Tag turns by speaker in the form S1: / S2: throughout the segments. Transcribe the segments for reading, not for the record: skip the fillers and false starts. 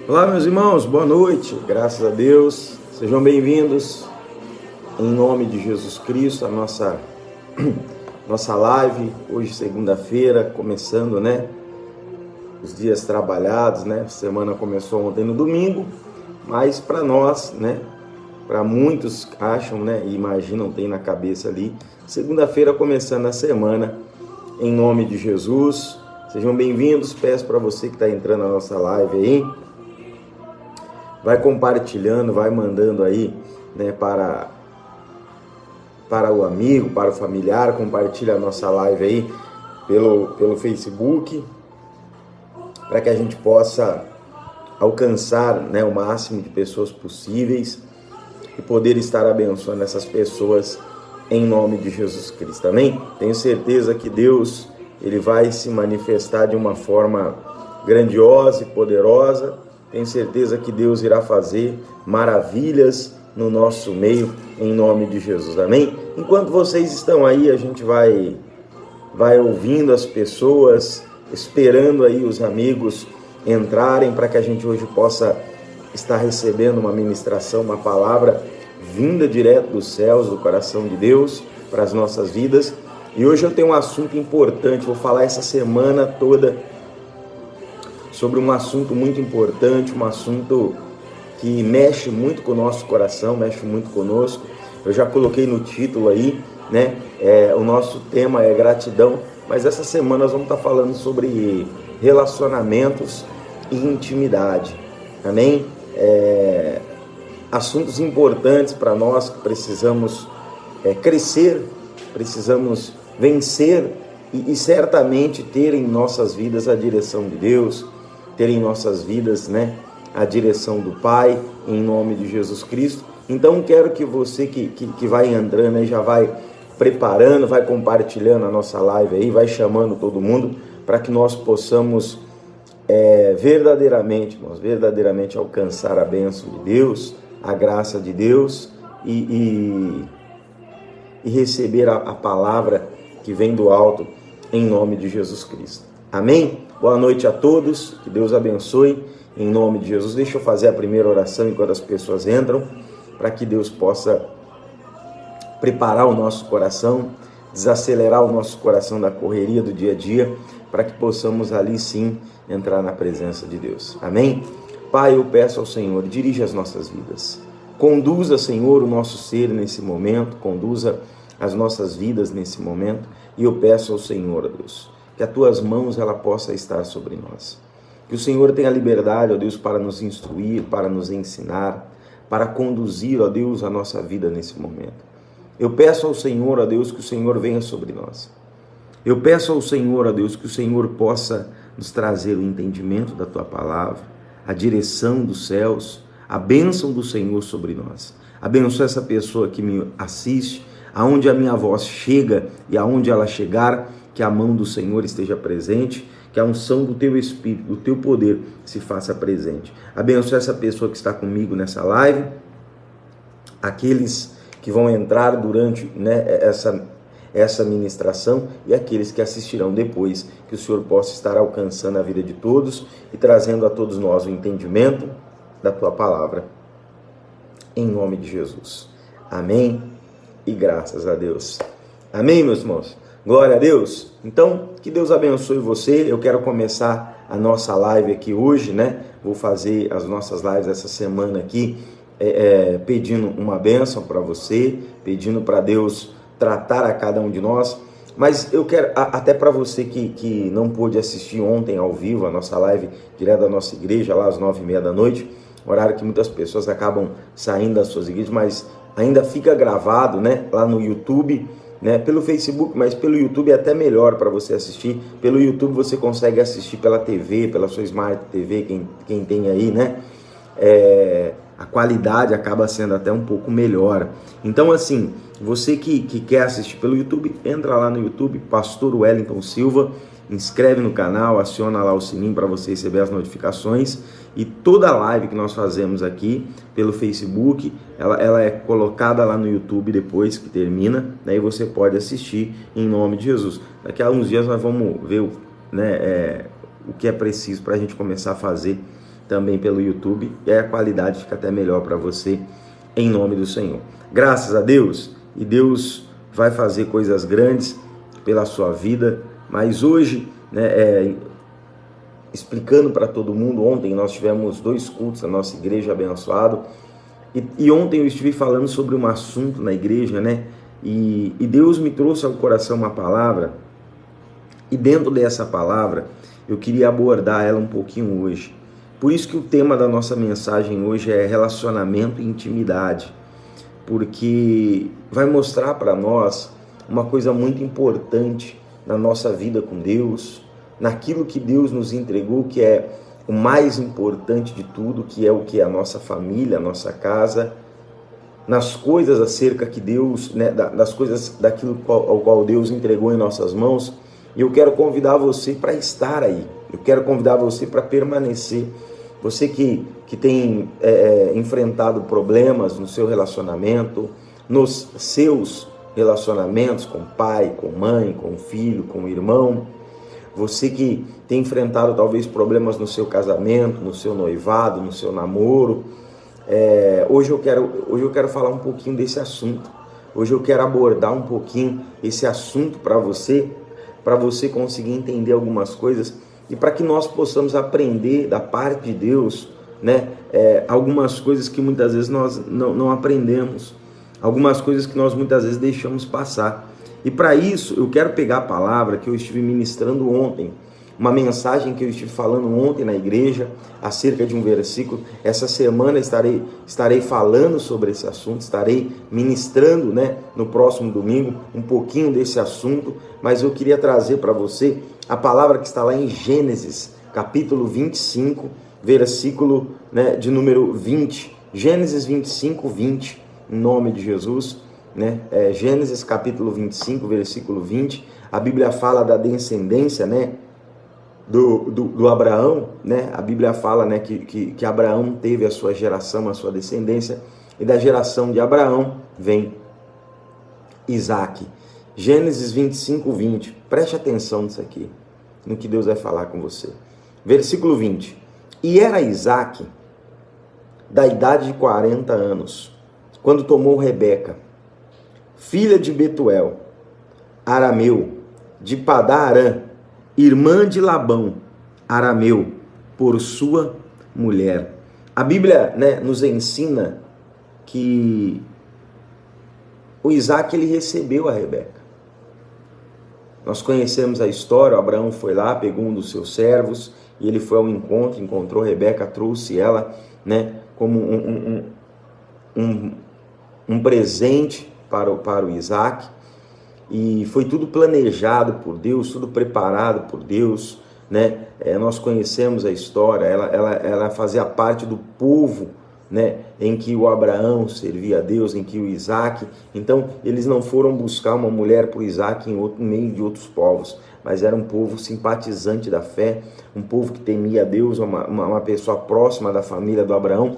S1: Olá, meus irmãos, boa noite, graças a Deus, sejam bem-vindos em nome de Jesus Cristo, a nossa live, hoje segunda-feira, começando, os dias trabalhados, a semana começou ontem no domingo, mas para nós, para muitos acham, e imaginam, tem na cabeça ali, segunda-feira começando a semana, em nome de Jesus, sejam bem-vindos, peço para você que está entrando na nossa live aí, vai compartilhando, vai mandando aí, para o amigo, para o familiar, compartilha a nossa live aí pelo Facebook, para que a gente possa alcançar, o máximo de pessoas possíveis e poder estar abençoando essas pessoas em nome de Jesus Cristo, amém? Tenho certeza que Deus, Ele vai se manifestar de uma forma grandiosa e poderosa. Tenho certeza que Deus irá fazer maravilhas no nosso meio, em nome de Jesus, amém? Enquanto vocês estão aí, a gente vai ouvindo as pessoas, esperando aí os amigos entrarem, para que a gente hoje possa estar recebendo uma ministração, uma palavra vinda direto dos céus, do coração de Deus, para as nossas vidas. E hoje eu tenho um assunto importante, vou falar essa semana toda sobre um assunto muito importante, um assunto que mexe muito com o nosso coração, mexe muito conosco. Eu já coloquei no título aí, o nosso tema é gratidão, mas essa semana nós vamos estar falando sobre relacionamentos e intimidade, amém? Assuntos importantes para nós que precisamos crescer, precisamos vencer e certamente ter em nossas vidas a direção de Deus, ter em nossas vidas, a direção do Pai, em nome de Jesus Cristo. Então, quero que você que vai entrando aí, já vai preparando, vai compartilhando a nossa live aí, vai chamando todo mundo, para que nós possamos verdadeiramente alcançar a bênção de Deus, a graça de Deus e receber a palavra que vem do alto, em nome de Jesus Cristo. Amém? Boa noite a todos, que Deus abençoe, em nome de Jesus. Deixa eu fazer a primeira oração enquanto as pessoas entram, para que Deus possa preparar o nosso coração, desacelerar o nosso coração da correria do dia a dia, para que possamos ali sim entrar na presença de Deus. Amém? Pai, eu peço ao Senhor, dirige as nossas vidas. Conduza, Senhor, o nosso ser nesse momento, conduza as nossas vidas nesse momento, e eu peço ao Senhor, Deus, que as tuas mãos ela possa estar sobre nós. Que o Senhor tenha liberdade, ó Deus, para nos instruir, para nos ensinar, para conduzir, ó Deus, a nossa vida nesse momento. Eu peço ao Senhor, ó Deus, que o Senhor venha sobre nós. Eu peço ao Senhor, ó Deus, que o Senhor possa nos trazer o entendimento da tua palavra, a direção dos céus, a bênção do Senhor sobre nós. Abençoa essa pessoa que me assiste, aonde a minha voz chega e aonde ela chegar, que a mão do Senhor esteja presente, que a unção do teu Espírito, do teu poder se faça presente. Abençoa essa pessoa que está comigo nessa live, aqueles que vão entrar durante essa ministração e aqueles que assistirão depois, que o Senhor possa estar alcançando a vida de todos e trazendo a todos nós o entendimento da tua palavra, em nome de Jesus. Amém e graças a Deus. Amém, meus irmãos? Glória a Deus. Então, que Deus abençoe você. Eu quero começar a nossa live aqui hoje, né? Vou fazer as nossas lives essa semana aqui, pedindo uma bênção para você, pedindo para Deus tratar a cada um de nós. Mas eu quero, até para você que não pôde assistir ontem ao vivo a nossa live direto da nossa igreja, lá às 9h30 da noite, horário que muitas pessoas acabam saindo das suas igrejas, mas ainda fica gravado, né, lá no YouTube, né, pelo Facebook, mas pelo YouTube é até melhor para você assistir. Pelo YouTube você consegue assistir pela TV, pela sua Smart TV, quem tem aí, né? A qualidade acaba sendo até um pouco melhor. Então, assim, você que quer assistir pelo YouTube, entra lá no YouTube, Pastor Wellington Silva, inscreve no canal, aciona lá o sininho para você receber as notificações. E toda live que nós fazemos aqui pelo Facebook, ela é colocada lá no YouTube depois que termina, né, e você pode assistir em nome de Jesus. Daqui a uns dias nós vamos ver, né, o que é preciso para a gente começar a fazer também pelo YouTube, e aí a qualidade fica até melhor para você, em nome do Senhor. Graças a Deus, e Deus vai fazer coisas grandes pela sua vida, mas hoje, né, explicando para todo mundo, ontem nós tivemos 2 cultos na nossa igreja, abençoado, e ontem eu estive falando sobre um assunto na igreja, né, e Deus me trouxe ao coração uma palavra, e dentro dessa palavra, eu queria abordar ela um pouquinho hoje. Por isso que o tema da nossa mensagem hoje é relacionamento e intimidade, porque vai mostrar para nós uma coisa muito importante na nossa vida com Deus, naquilo que Deus nos entregou, que é o mais importante de tudo, que é o que é a nossa família, a nossa casa, nas coisas acerca que Deus, né, das coisas daquilo ao qual Deus entregou em nossas mãos. E eu quero convidar você para estar aí, eu quero convidar você para permanecer. Você que tem enfrentado problemas no seu relacionamento, nos seus relacionamentos com pai, com mãe, com filho, com irmão. Você que tem enfrentado talvez problemas no seu casamento, no seu noivado, no seu namoro. Hoje eu quero falar um pouquinho desse assunto. Hoje eu quero abordar um pouquinho esse assunto para você conseguir entender algumas coisas e para que nós possamos aprender da parte de Deus, né, algumas coisas que muitas vezes nós não aprendemos, algumas coisas que nós muitas vezes deixamos passar. E para isso eu quero pegar a palavra que eu estive ministrando ontem, uma mensagem que eu estive falando ontem na igreja acerca de um versículo. Essa semana estarei falando sobre esse assunto, estarei ministrando, né, no próximo domingo um pouquinho desse assunto, mas eu queria trazer para você a palavra que está lá em Gênesis, capítulo 25, versículo, né, de número 20. Gênesis 25, 20, em nome de Jesus, né? Gênesis capítulo 25, versículo 20. A Bíblia fala da descendência, né, do Abraão, né? A Bíblia fala, né, que Abraão teve a sua geração, a sua descendência, e da geração de Abraão vem Isaac. Gênesis 25, 20. Preste atenção nisso aqui, no que Deus vai falar com você. Versículo 20. E era Isaac da idade de 40 anos, quando tomou Rebeca, filha de Betuel, arameu, de Padã-Arã, irmã de Labão, arameu, por sua mulher. A Bíblia, né, nos ensina que o Isaac, ele recebeu a Rebeca. Nós conhecemos a história. Abraão foi lá, pegou um dos seus servos e ele foi ao encontro, encontrou Rebeca, trouxe ela, né, como um presente para o Isaac. E foi tudo planejado por Deus, tudo preparado por Deus, né? Nós conhecemos a história. Ela fazia parte do povo, né, em que o Abraão servia a Deus, em que o Isaac. Então eles não foram buscar uma mulher para o Isaac em meio de outros povos, mas era um povo simpatizante da fé, um povo que temia a Deus, uma pessoa próxima da família do Abraão.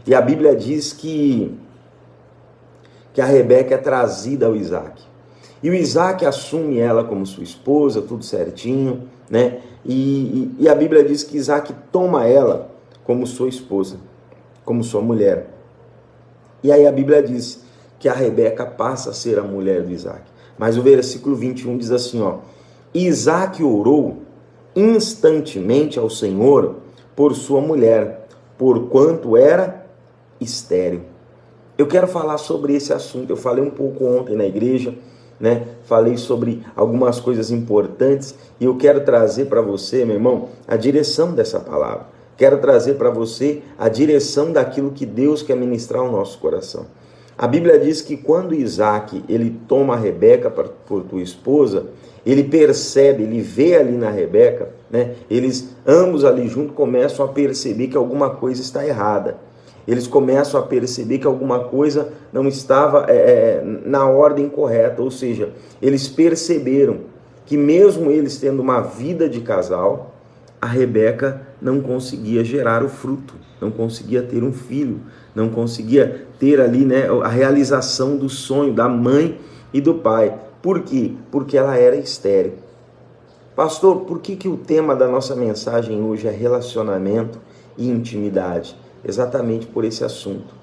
S1: E a Bíblia diz que a Rebeca é trazida ao Isaac. E o Isaac assume ela como sua esposa, tudo certinho, né? E a Bíblia diz que Isaac toma ela como sua esposa, como sua mulher. E aí a Bíblia diz que a Rebeca passa a ser a mulher do Isaac. Mas o versículo 21 diz assim, ó: Isaque orou instantemente ao Senhor por sua mulher, porquanto era estéril. Eu quero falar sobre esse assunto. Eu falei um pouco ontem na igreja, né? Falei sobre algumas coisas importantes e eu quero trazer para você, meu irmão, a direção dessa palavra. Quero trazer para você a direção daquilo que Deus quer ministrar ao nosso coração. A Bíblia diz que quando Isaque, ele toma a Rebeca por tua esposa, ele percebe, ele vê ali na Rebeca, né? Eles ambos ali juntos começam a perceber que alguma coisa está errada. Eles começam a perceber que alguma coisa não estava na ordem correta, ou seja, eles perceberam que mesmo eles tendo uma vida de casal, a Rebeca não conseguia gerar o fruto, não conseguia ter um filho, não conseguia ter ali, né, a realização do sonho da mãe e do pai. Por quê? Porque ela era estéril. Pastor, por que o tema da nossa mensagem hoje é relacionamento e intimidade? Exatamente por esse assunto.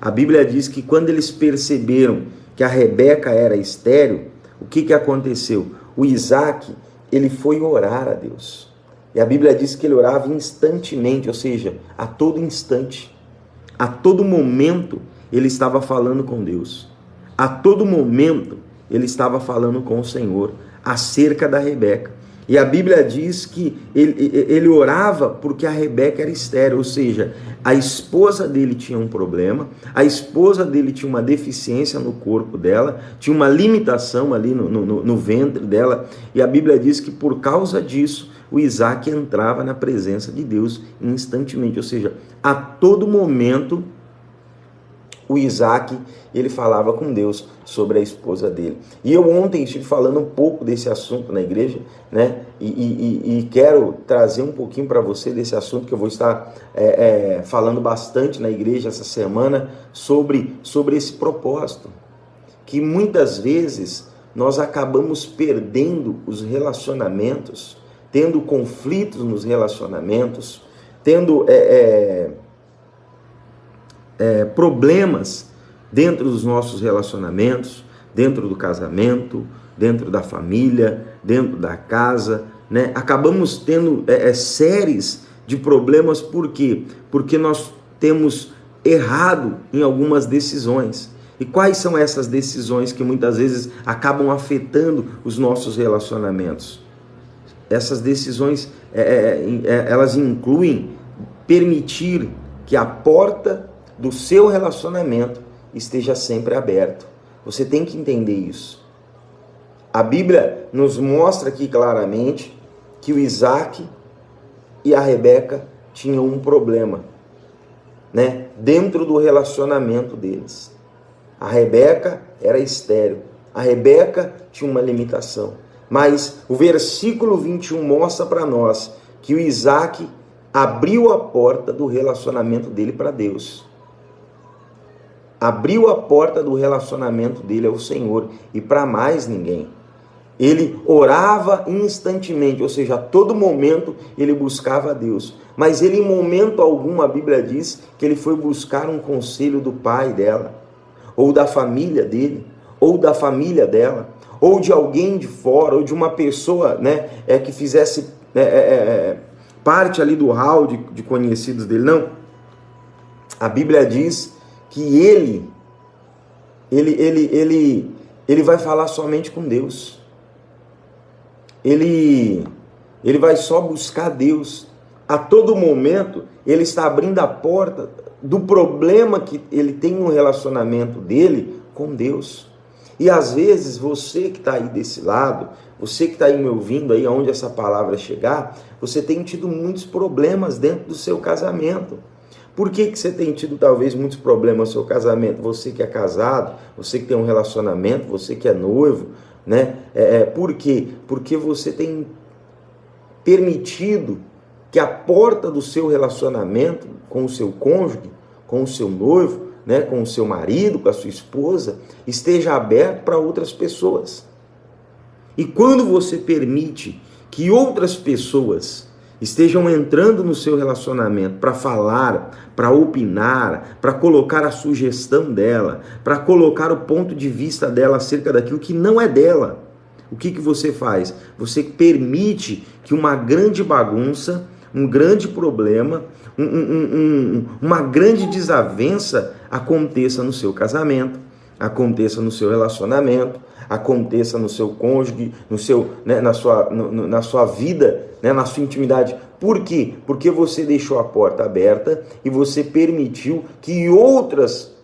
S1: A Bíblia diz que quando eles perceberam que a Rebeca era estéril, o que aconteceu? O Isaque, ele foi orar a Deus. E a Bíblia diz que ele orava instantemente, ou seja, a todo instante. A todo momento ele estava falando com Deus. A todo momento ele estava falando com o Senhor acerca da Rebeca. E a Bíblia diz que ele orava porque a Rebeca era estéril, ou seja, a esposa dele tinha um problema, a esposa dele tinha uma deficiência no corpo dela, tinha uma limitação ali no ventre dela, e a Bíblia diz que por causa disso, o Isaque entrava na presença de Deus instantemente, ou seja, a todo momento, o Isaque, ele falava com Deus sobre a esposa dele. E eu ontem estive falando um pouco desse assunto na igreja, né? E quero trazer um pouquinho para você desse assunto que eu vou estar falando bastante na igreja essa semana sobre esse propósito. Que muitas vezes nós acabamos perdendo os relacionamentos, tendo conflitos nos relacionamentos, tendo problemas dentro dos nossos relacionamentos, dentro do casamento, dentro da família, dentro da casa, né? Acabamos tendo séries de problemas, por quê? Porque nós temos errado em algumas decisões. E quais são essas decisões que muitas vezes acabam afetando os nossos relacionamentos? Essas decisões, elas incluem permitir que a porta do seu relacionamento esteja sempre aberto. Você tem que entender isso. A Bíblia nos mostra aqui claramente que o Isaque e a Rebeca tinham um problema, né? Dentro do relacionamento deles. A Rebeca era estéril. A Rebeca tinha uma limitação. Mas o versículo 21 mostra para nós que o Isaque abriu a porta do relacionamento dele para Deus. Abriu a porta do relacionamento dele ao Senhor e para mais ninguém. Ele orava instantemente, ou seja, a todo momento ele buscava a Deus. Mas ele, em momento algum, a Bíblia diz que ele foi buscar um conselho do pai dela, ou da família dele, ou da família dela, ou de alguém de fora, ou de uma pessoa, né, que fizesse parte ali do hall de conhecidos dele. Não. A Bíblia diz que ele vai falar somente com Deus. Ele vai só buscar Deus. A todo momento, ele está abrindo a porta do problema que ele tem no relacionamento dele com Deus. E às vezes, você que está aí desse lado, você que está aí me ouvindo, aí aonde essa palavra chegar, você tem tido muitos problemas dentro do seu casamento. Por que você tem tido talvez muitos problemas no seu casamento? Você que é casado, você que tem um relacionamento, você que é noivo, né? Por quê? Porque você tem permitido que a porta do seu relacionamento com o seu cônjuge, com o seu noivo, né, com o seu marido, com a sua esposa, esteja aberta para outras pessoas. E quando você permite que outras pessoas estejam entrando no seu relacionamento para falar, para opinar, para colocar a sugestão dela, para colocar o ponto de vista dela acerca daquilo que não é dela. O que você faz? Você permite que uma grande bagunça, um grande problema, uma grande desavença aconteça no seu casamento, aconteça no seu relacionamento, aconteça no seu cônjuge, no seu, né, na sua vida, né, na sua intimidade. Por quê? Porque você deixou a porta aberta e você permitiu que outras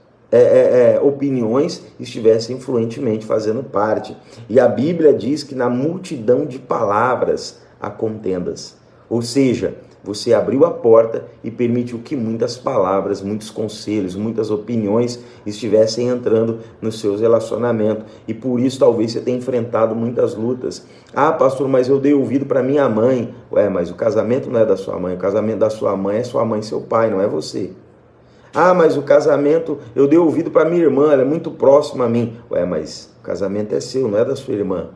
S1: opiniões estivessem influentemente fazendo parte. E a Bíblia diz que na multidão de palavras há contendas. Ou seja, você abriu a porta e permitiu que muitas palavras, muitos conselhos, muitas opiniões estivessem entrando nos seus relacionamentos. E por isso talvez você tenha enfrentado muitas lutas. Ah, pastor, mas eu dei ouvido para minha mãe. Ué, mas o casamento não é da sua mãe. O casamento da sua mãe é sua mãe e seu pai, não é você. Ah, mas o casamento, eu dei ouvido para minha irmã, ela é muito próxima a mim. Ué, mas o casamento é seu, não é da sua irmã.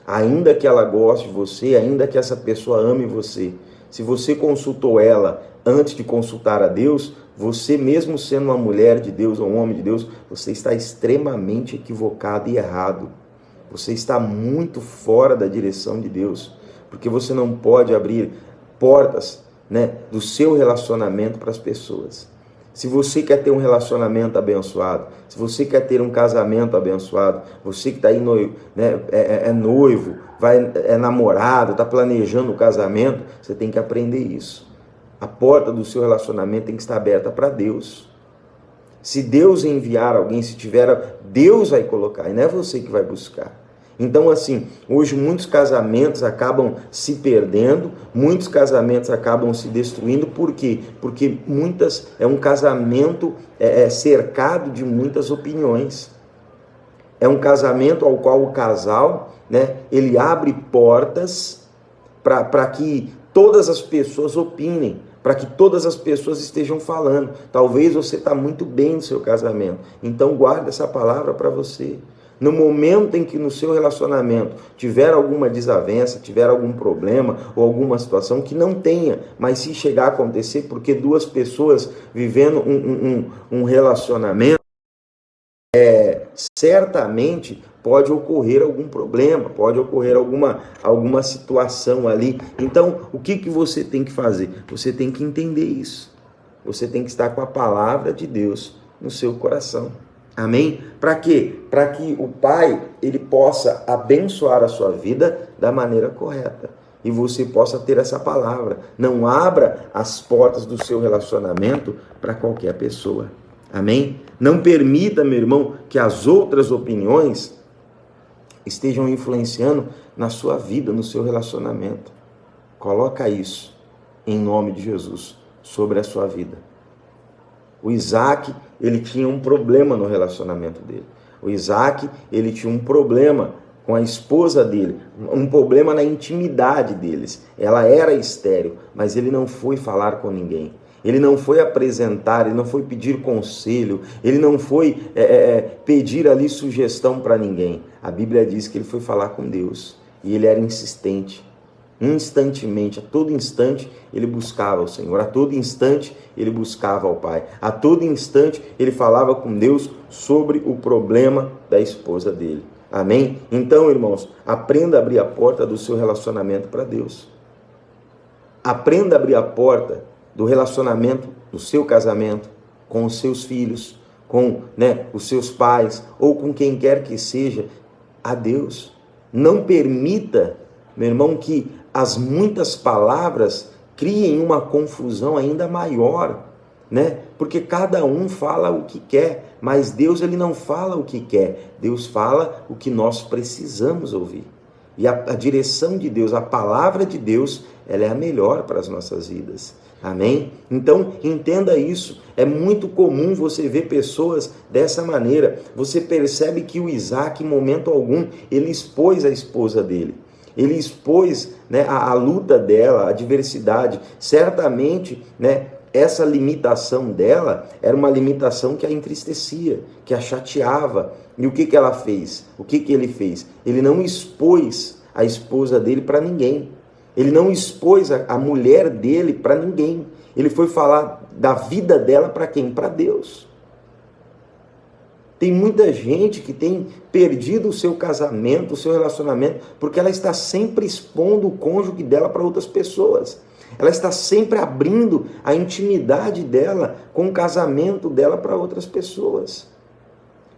S1: Ainda que ela goste de você, ainda que essa pessoa ame você, se você consultou ela antes de consultar a Deus, você mesmo sendo uma mulher de Deus ou um homem de Deus, você está extremamente equivocado e errado. Você está muito fora da direção de Deus, porque você não pode abrir portas, né, do seu relacionamento para as pessoas. Se você quer ter um relacionamento abençoado, se você quer ter um casamento abençoado, você que está aí noivo, né, noivo, é namorado, está planejando o casamento, você tem que aprender isso. A porta do seu relacionamento tem que estar aberta para Deus. Se Deus enviar alguém, se tiver, Deus vai colocar, e não é você que vai buscar. Então, assim, hoje muitos casamentos acabam se perdendo, muitos casamentos acabam se destruindo. Por quê? Porque é um casamento cercado de muitas opiniões. É um casamento ao qual o casal, né, ele abre portas para que todas as pessoas opinem, para que todas as pessoas estejam falando. Talvez você está muito bem no seu casamento, então guarda essa palavra para você. No momento em que no seu relacionamento tiver alguma desavença, tiver algum problema ou alguma situação, que não tenha, mas se chegar a acontecer, porque duas pessoas vivendo um relacionamento, certamente pode ocorrer algum problema, pode ocorrer alguma situação ali. Então, o que você tem que fazer? Você tem que entender isso. Você tem que estar com a palavra de Deus no seu coração. Amém? Para quê? Para que o Pai, ele possa abençoar a sua vida da maneira correta. E você possa ter essa palavra. Não abra as portas do seu relacionamento para qualquer pessoa. Amém? Não permita, meu irmão, que as outras opiniões estejam influenciando na sua vida, no seu relacionamento. Coloca isso, em nome de Jesus, sobre a sua vida. O Isaac, ele tinha um problema no relacionamento dele. O Isaac, ele tinha um problema com a esposa dele, um problema na intimidade deles. Ela era estéril, mas ele não foi falar com ninguém. Ele não foi apresentar, ele não foi pedir conselho, ele não foi pedir ali sugestão para ninguém. A Bíblia diz que ele foi falar com Deus e ele era insistente. Instantemente, a todo instante, ele buscava o Senhor. A todo instante, ele buscava ao Pai. A todo instante, ele falava com Deus sobre o problema da esposa dele. Amém? Então, irmãos, aprenda a abrir a porta do seu relacionamento para Deus. Aprenda a abrir a porta do relacionamento, do seu casamento, com os seus filhos, com os seus pais, ou com quem quer que seja, a Deus. Não permita, meu irmão, que as muitas palavras criem uma confusão ainda maior, né? Porque cada um fala o que quer, mas Deus, ele não fala o que quer. Deus fala o que nós precisamos ouvir. E a direção de Deus, a palavra de Deus, ela é a melhor para as nossas vidas. Amém? Então, entenda isso. É muito comum você ver pessoas dessa maneira. Você percebe que o Isaac, em momento algum, ele expôs a esposa dele. Ele expôs, a luta dela, a adversidade. Certamente, essa limitação dela era uma limitação que a entristecia, que a chateava. E o que ela fez? O que ele fez? Ele não expôs a esposa dele para ninguém. Ele não expôs a mulher dele para ninguém. Ele foi falar da vida dela para quem? Para Deus. Tem muita gente que tem perdido o seu casamento, o seu relacionamento, porque ela está sempre expondo o cônjuge dela para outras pessoas. Ela está sempre abrindo a intimidade dela com o casamento dela para outras pessoas.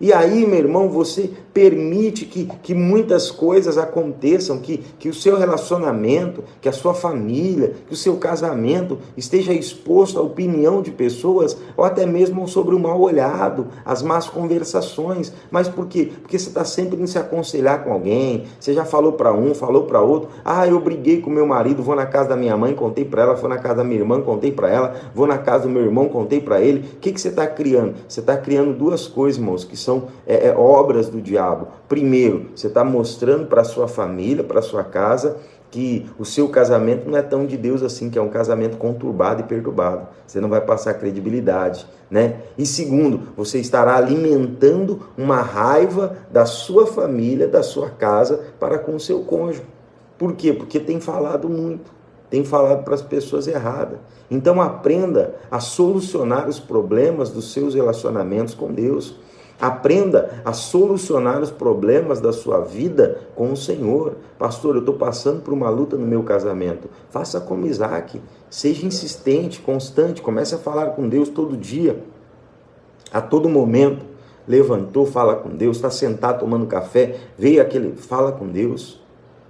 S1: E aí, meu irmão, você permite que muitas coisas aconteçam, que o seu relacionamento, que a sua família, que o seu casamento esteja exposto à opinião de pessoas, ou até mesmo sobre o mal olhado, as más conversações. Mas por quê? Porque você está sempre indo se aconselhar com alguém, você já falou para um, falou para outro, eu briguei com meu marido, vou na casa da minha mãe, contei para ela, vou na casa da minha irmã, contei para ela, vou na casa do meu irmão, contei para ele. O que você está criando? Você está criando duas coisas, irmãos, que são obras do diabo. Primeiro, você está mostrando para a sua família, para a sua casa, que o seu casamento não é tão de Deus assim, que é um casamento conturbado e perturbado. Você não vai passar credibilidade, né? E segundo, você estará alimentando uma raiva da sua família, da sua casa, para com o seu cônjuge. Por quê? Porque tem falado muito. Tem falado para as pessoas erradas. Então aprenda a solucionar os problemas dos seus relacionamentos com Deus. Aprenda a solucionar os problemas da sua vida com o Senhor. Pastor, eu estou passando por uma luta no meu casamento. Faça como Isaac. Seja insistente, constante. Comece a falar com Deus todo dia. A todo momento. Levantou, fala com Deus. Está sentado tomando café. Veio aquele... Fala com Deus.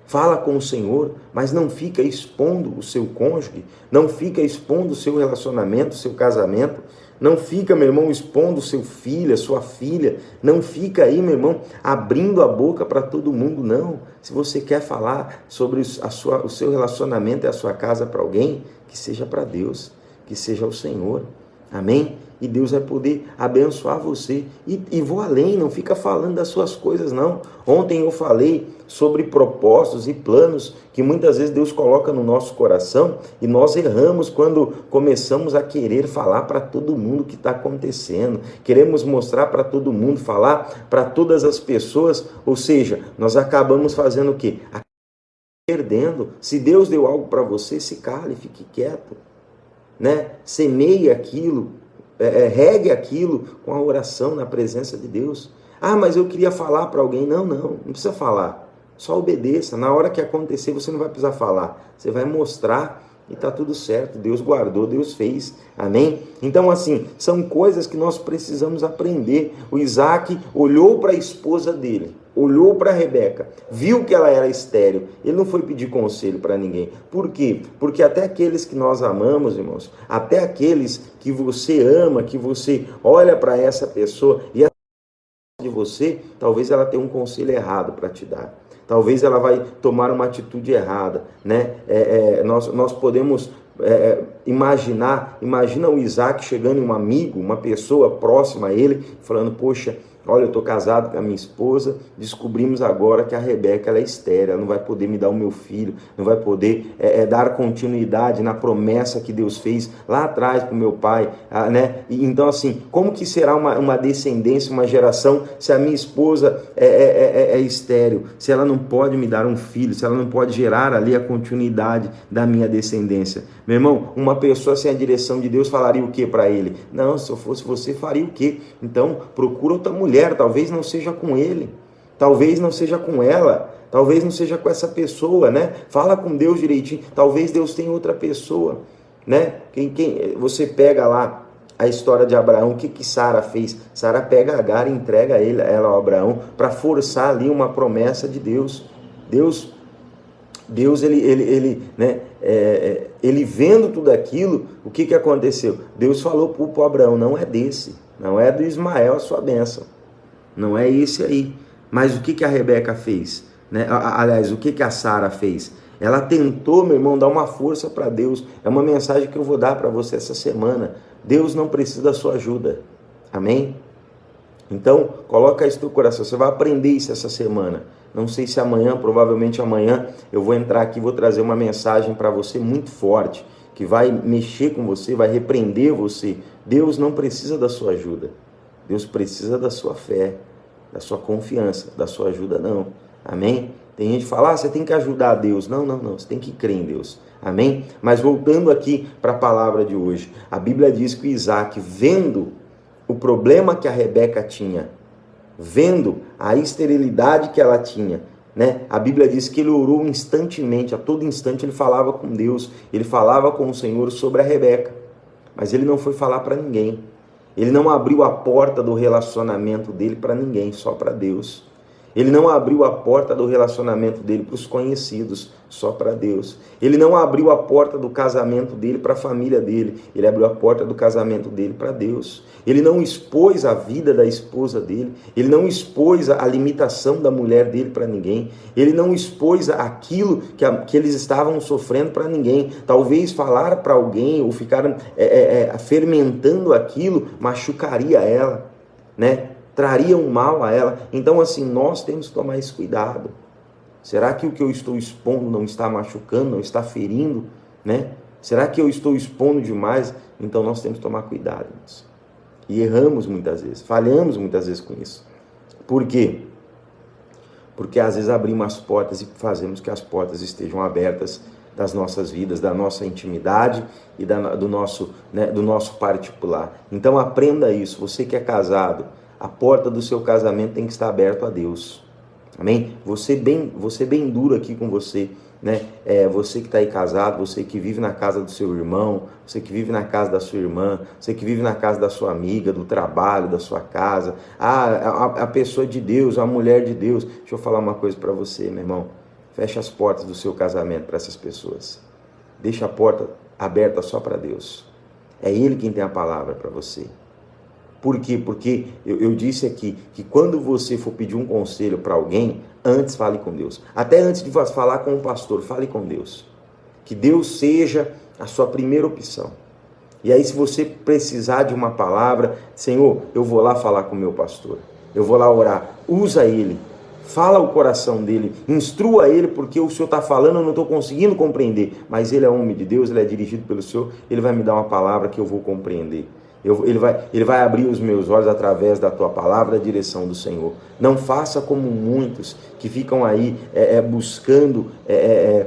S1: Fala com o Senhor, mas não fica expondo o seu cônjuge. Não fica expondo o seu relacionamento, o seu casamento. Não fica, meu irmão, expondo o seu filho, a sua filha. Não fica aí, meu irmão, abrindo a boca para todo mundo, não. Se você quer falar sobre o seu relacionamento e a sua casa para alguém, que seja para Deus, que seja o Senhor. Amém? E Deus vai poder abençoar você. E vou além, não fica falando das suas coisas, não. Ontem eu falei sobre propósitos e planos que muitas vezes Deus coloca no nosso coração e nós erramos quando começamos a querer falar para todo mundo o que está acontecendo. Queremos mostrar para todo mundo, falar para todas as pessoas, ou seja, nós acabamos fazendo o quê? Perdendo. Se Deus deu algo para você, se cale, fique quieto, né? Semeie aquilo, regue aquilo com a oração na presença de Deus. Mas eu queria falar para alguém. Não precisa falar. Só obedeça. Na hora que acontecer, você não vai precisar falar. Você vai mostrar e está tudo certo. Deus guardou, Deus fez. Amém? Então, assim, são coisas que nós precisamos aprender. O Isaac olhou para a esposa dele, olhou para a Rebeca, viu que ela era estéril. Ele não foi pedir conselho para ninguém. Por quê? Porque até aqueles que nós amamos, irmãos, até aqueles que você ama, que você olha para essa pessoa e de você, talvez ela tenha um conselho errado para te dar. Talvez ela vai tomar uma atitude errada, né? Nós podemos imagina o Isaac chegando em um amigo, uma pessoa próxima a ele, falando, poxa, olha, eu estou casado com a minha esposa, descobrimos agora que a Rebeca ela é estéril, ela não vai poder me dar o meu filho, não vai poder dar continuidade na promessa que Deus fez lá atrás para o meu pai, né? Então, assim, como que será uma descendência, uma geração, se a minha esposa é estéril, se ela não pode me dar um filho, se ela não pode gerar ali a continuidade da minha descendência? Meu irmão, uma pessoa sem a direção de Deus falaria o que para ele? Não, se eu fosse você, faria o quê? Então, procura outra mulher, talvez não seja com ele, talvez não seja com ela, talvez não seja com essa pessoa, né? Fala com Deus direitinho, talvez Deus tenha outra pessoa, né? Você pega lá a história de Abraão, o que Sara fez? Sara pega Agar e entrega ela ao Abraão para forçar ali uma promessa de Deus. Deus ele vendo tudo aquilo, o que aconteceu? Deus falou para o Abraão, não é desse, não é do Ismael a sua bênção, não é esse aí. Mas o que a Rebeca fez? Né? Aliás, o que a Sara fez? Ela tentou, meu irmão, dar uma força para Deus. É uma mensagem que eu vou dar para você essa semana. Deus não precisa da sua ajuda. Amém? Então, coloca isso no coração. Você vai aprender isso essa semana. Não sei se amanhã, provavelmente amanhã, eu vou entrar aqui e vou trazer uma mensagem para você muito forte, que vai mexer com você, vai repreender você. Deus não precisa da sua ajuda. Deus precisa da sua fé, da sua confiança, da sua ajuda não. Amém? Tem gente que fala, você tem que ajudar Deus. Não, você tem que crer em Deus. Amém? Mas voltando aqui para a palavra de hoje, a Bíblia diz que Isaac, vendo o problema que a Rebeca tinha, vendo a esterilidade que ela tinha, né? A Bíblia diz que ele orou instantemente, a todo instante ele falava com Deus, ele falava com o Senhor sobre a Rebeca, mas ele não foi falar para ninguém, ele não abriu a porta do relacionamento dele para ninguém, só para Deus. Ele não abriu a porta do relacionamento dele para os conhecidos, só para Deus. Ele não abriu a porta do casamento dele para a família dele. Ele abriu a porta do casamento dele para Deus. Ele não expôs a vida da esposa dele. Ele não expôs a limitação da mulher dele para ninguém. Ele não expôs aquilo que eles estavam sofrendo para ninguém. Talvez falar para alguém ou ficar fermentando aquilo machucaria ela, né? Traria um mal a ela. Então, assim, nós temos que tomar esse cuidado. Será que o que eu estou expondo não está machucando, não está ferindo, né? Será que eu estou expondo demais? Então, nós temos que tomar cuidado. E erramos muitas vezes, falhamos muitas vezes com isso. Por quê? Porque às vezes abrimos as portas e fazemos que as portas estejam abertas das nossas vidas, da nossa intimidade e do nosso particular. Então, aprenda isso. Você que é casado, a porta do seu casamento tem que estar aberta a Deus. Amém? Você bem duro aqui com você, né? Você que está aí casado, você que vive na casa do seu irmão, você que vive na casa da sua irmã, você que vive na casa da sua amiga, do trabalho, da sua casa. A pessoa de Deus, a mulher de Deus. Deixa eu falar uma coisa para você, meu irmão. Feche as portas do seu casamento para essas pessoas. Deixa a porta aberta só para Deus. É Ele quem tem a palavra para você. Por quê? Porque eu disse aqui que quando você for pedir um conselho para alguém, antes fale com Deus. Até antes de falar com o pastor, fale com Deus. Que Deus seja a sua primeira opção. E aí, se você precisar de uma palavra, Senhor, eu vou lá falar com o meu pastor. Eu vou lá orar. Usa ele. Fala o coração dele. Instrua ele, porque o Senhor está falando, eu não estou conseguindo compreender. Mas ele é homem de Deus, ele é dirigido pelo Senhor. Ele vai me dar uma palavra que eu vou compreender. Ele vai abrir os meus olhos através da tua palavra, da direção do Senhor. Não faça como muitos que ficam aí buscando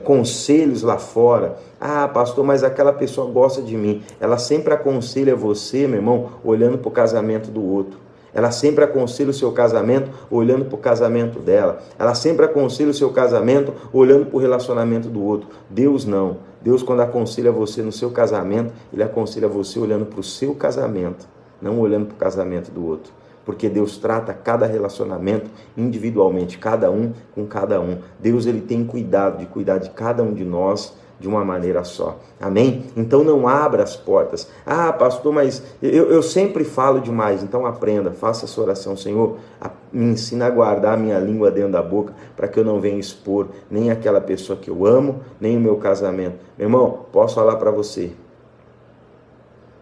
S1: conselhos lá fora. Ah, pastor, mas aquela pessoa gosta de mim. Ela sempre aconselha você, meu irmão, olhando para o casamento do outro. Ela sempre aconselha o seu casamento olhando para o casamento dela. Ela sempre aconselha o seu casamento olhando para o relacionamento do outro. Deus não. Deus, quando aconselha você no seu casamento, Ele aconselha você olhando para o seu casamento, não olhando para o casamento do outro. Porque Deus trata cada relacionamento individualmente, cada um com cada um. Deus, Ele tem cuidado de cuidar de cada um de nós de uma maneira só. Amém? Então não abra as portas. Ah, pastor, mas eu sempre falo demais. Então aprenda, faça essa oração. Senhor, me ensina a guardar a minha língua dentro da boca, para que eu não venha expor nem aquela pessoa que eu amo, nem o meu casamento. Meu irmão, posso falar para você?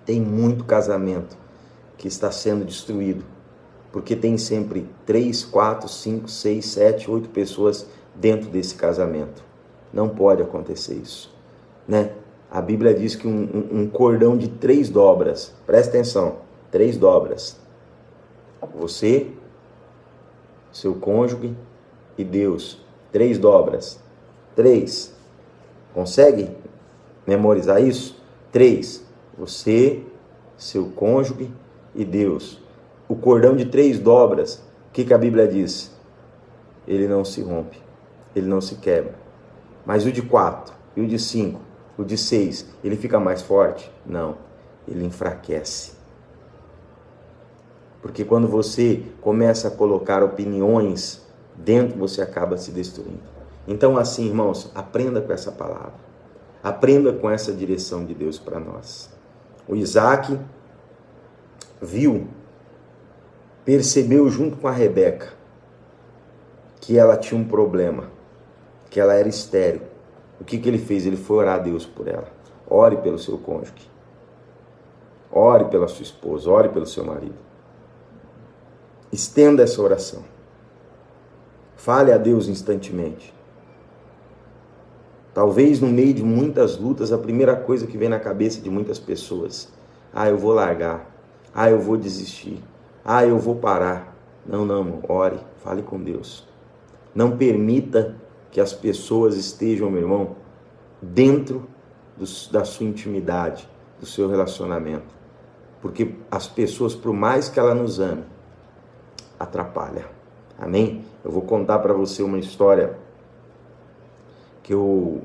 S1: Tem muito casamento que está sendo destruído, porque tem sempre 3, 4, 5, 6, 7, 8 pessoas dentro desse casamento. Não pode acontecer isso, né? A Bíblia diz que um cordão de 3 dobras, presta atenção, 3 dobras. Você, seu cônjuge e Deus. 3 dobras. 3. Consegue memorizar isso? 3. Você, seu cônjuge e Deus. O cordão de 3 dobras, o que a Bíblia diz? Ele não se rompe, ele não se quebra. Mas o de 4, e o de 5, o de 6, ele fica mais forte? Não, ele enfraquece. Porque quando você começa a colocar opiniões dentro, você acaba se destruindo. Então assim, irmãos, aprenda com essa palavra. Aprenda com essa direção de Deus para nós. O Isaac percebeu junto com a Rebeca que ela tinha um problema, que ela era estéril. O que ele fez? Ele foi orar a Deus por ela. Ore pelo seu cônjuge. Ore pela sua esposa. Ore pelo seu marido. Estenda essa oração. Fale a Deus instantemente. Talvez no meio de muitas lutas, a primeira coisa que vem na cabeça de muitas pessoas: ah, eu vou largar. Ah, eu vou desistir. Eu vou parar. Não, ore. Fale com Deus. Não permita que as pessoas estejam, meu irmão, dentro da sua intimidade, do seu relacionamento. Porque as pessoas, por mais que ela nos ame, atrapalha. Amém? Eu vou contar para você uma história que eu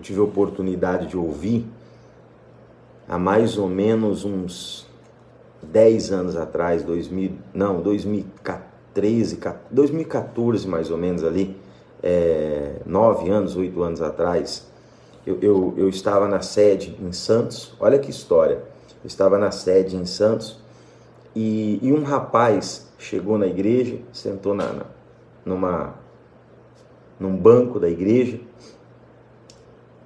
S1: tive a oportunidade de ouvir há mais ou menos uns 10 anos atrás, 2014 mais ou menos ali, 9 anos, 8 anos atrás. Eu estava na sede em Santos, olha que história, eu estava na sede em Santos e um rapaz chegou na igreja, sentou num banco da igreja,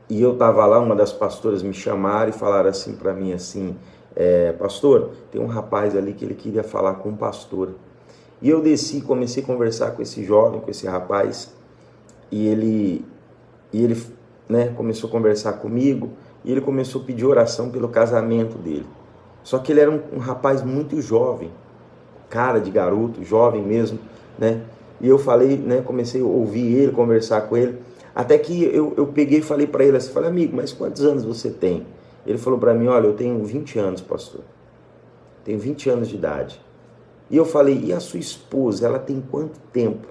S1: e eu estava lá, uma das pastoras me chamaram e falaram assim para mim, assim, pastor, tem um rapaz ali que ele queria falar com o pastor. E eu desci, comecei a conversar com esse jovem, com esse rapaz, e ele né, começou a conversar comigo, e ele começou a pedir oração pelo casamento dele. Só que ele era um rapaz muito jovem, cara de garoto, jovem mesmo, né? E eu falei, né, comecei a ouvir ele, conversar com ele, até que eu peguei e falei para ele assim, falei, amigo, mas quantos anos você tem? Ele falou para mim, olha, eu tenho 20 anos, pastor, tenho 20 anos de idade. E eu falei, e a sua esposa, ela tem quanto tempo?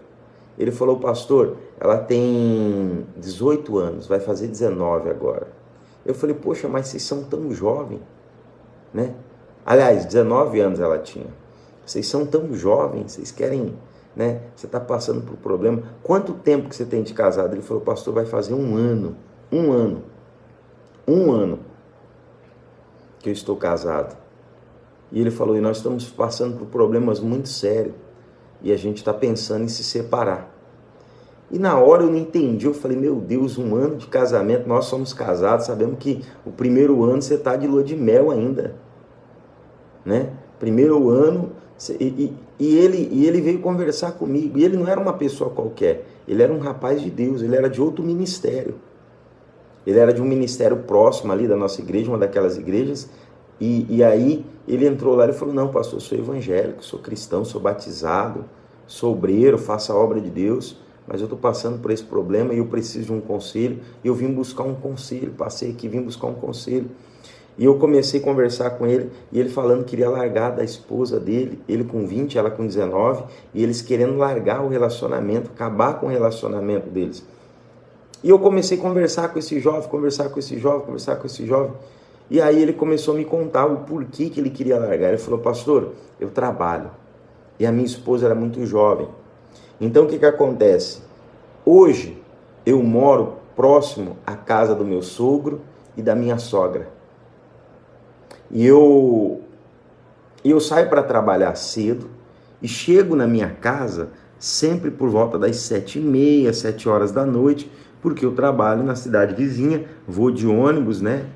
S1: Ele falou, pastor, ela tem 18 anos, vai fazer 19 agora. Eu falei, poxa, mas vocês são tão jovens, né? Aliás, 19 anos ela tinha. Vocês são tão jovens, vocês querem, né? Você está passando por problema. Quanto tempo que você tem de casado? Ele falou, pastor, vai fazer um ano que eu estou casado. E ele falou, e nós estamos passando por problemas muito sérios. E a gente está pensando em se separar. E na hora eu não entendi, eu falei, meu Deus, um ano de casamento, nós somos casados, sabemos que o primeiro ano você está de lua de mel ainda, né? Primeiro ano, e ele veio conversar comigo, e ele não era uma pessoa qualquer, ele era um rapaz de Deus, ele era de outro ministério, ele era de um ministério próximo ali da nossa igreja, uma daquelas igrejas, e aí ele entrou lá e falou, não, pastor, eu sou evangélico, sou cristão, sou batizado, sou obreiro, faço a obra de Deus, mas eu estou passando por esse problema e eu preciso de um conselho, e eu vim buscar um conselho, passei aqui, vim buscar um conselho, e eu comecei a conversar com ele, e ele falando que queria largar da esposa dele, ele com 20, ela com 19, e eles querendo largar o relacionamento, acabar com o relacionamento deles. E eu comecei a conversar com esse jovem, e aí ele começou a me contar o porquê que ele queria largar. Ele falou, pastor, eu trabalho, e a minha esposa era muito jovem. Então o que acontece? Hoje eu moro próximo à casa do meu sogro e da minha sogra. E eu saio para trabalhar cedo e chego na minha casa sempre por volta das 7h30, 7 horas da noite, porque eu trabalho na cidade vizinha, vou de ônibus, né?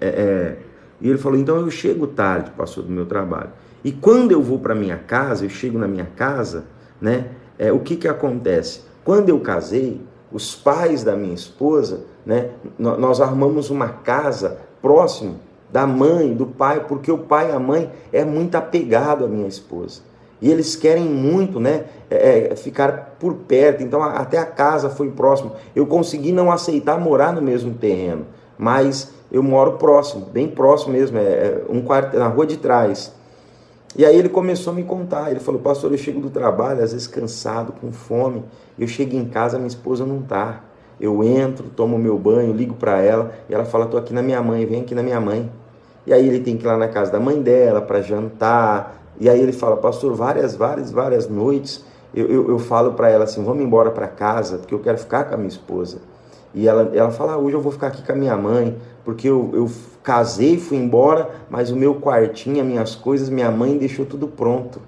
S1: E ele falou, então eu chego tarde, pastor, do meu trabalho. E quando eu vou para minha casa, eu chego na minha casa, né? O que acontece? Quando eu casei, os pais da minha esposa, né? Nós arrumamos uma casa próximo da mãe, do pai, porque o pai e a mãe é muito apegado à minha esposa. E eles querem muito, né, ficar por perto, então até a casa foi próximo. Eu consegui não aceitar morar no mesmo terreno, mas eu moro próximo, bem próximo mesmo, um quarto na rua de trás. E aí ele começou a me contar, ele falou, pastor, eu chego do trabalho, às vezes cansado, com fome, eu chego em casa, minha esposa não está. Eu entro, tomo meu banho, ligo para ela, e ela fala, estou aqui na minha mãe, vem aqui na minha mãe. E aí ele tem que ir lá na casa da mãe dela para jantar. E aí ele fala, pastor, várias noites eu falo para ela assim, vamos embora para casa, porque eu quero ficar com a minha esposa. E ela fala, hoje eu vou ficar aqui com a minha mãe, porque eu casei, fui embora, mas o meu quartinho, as minhas coisas, minha mãe deixou tudo pronto.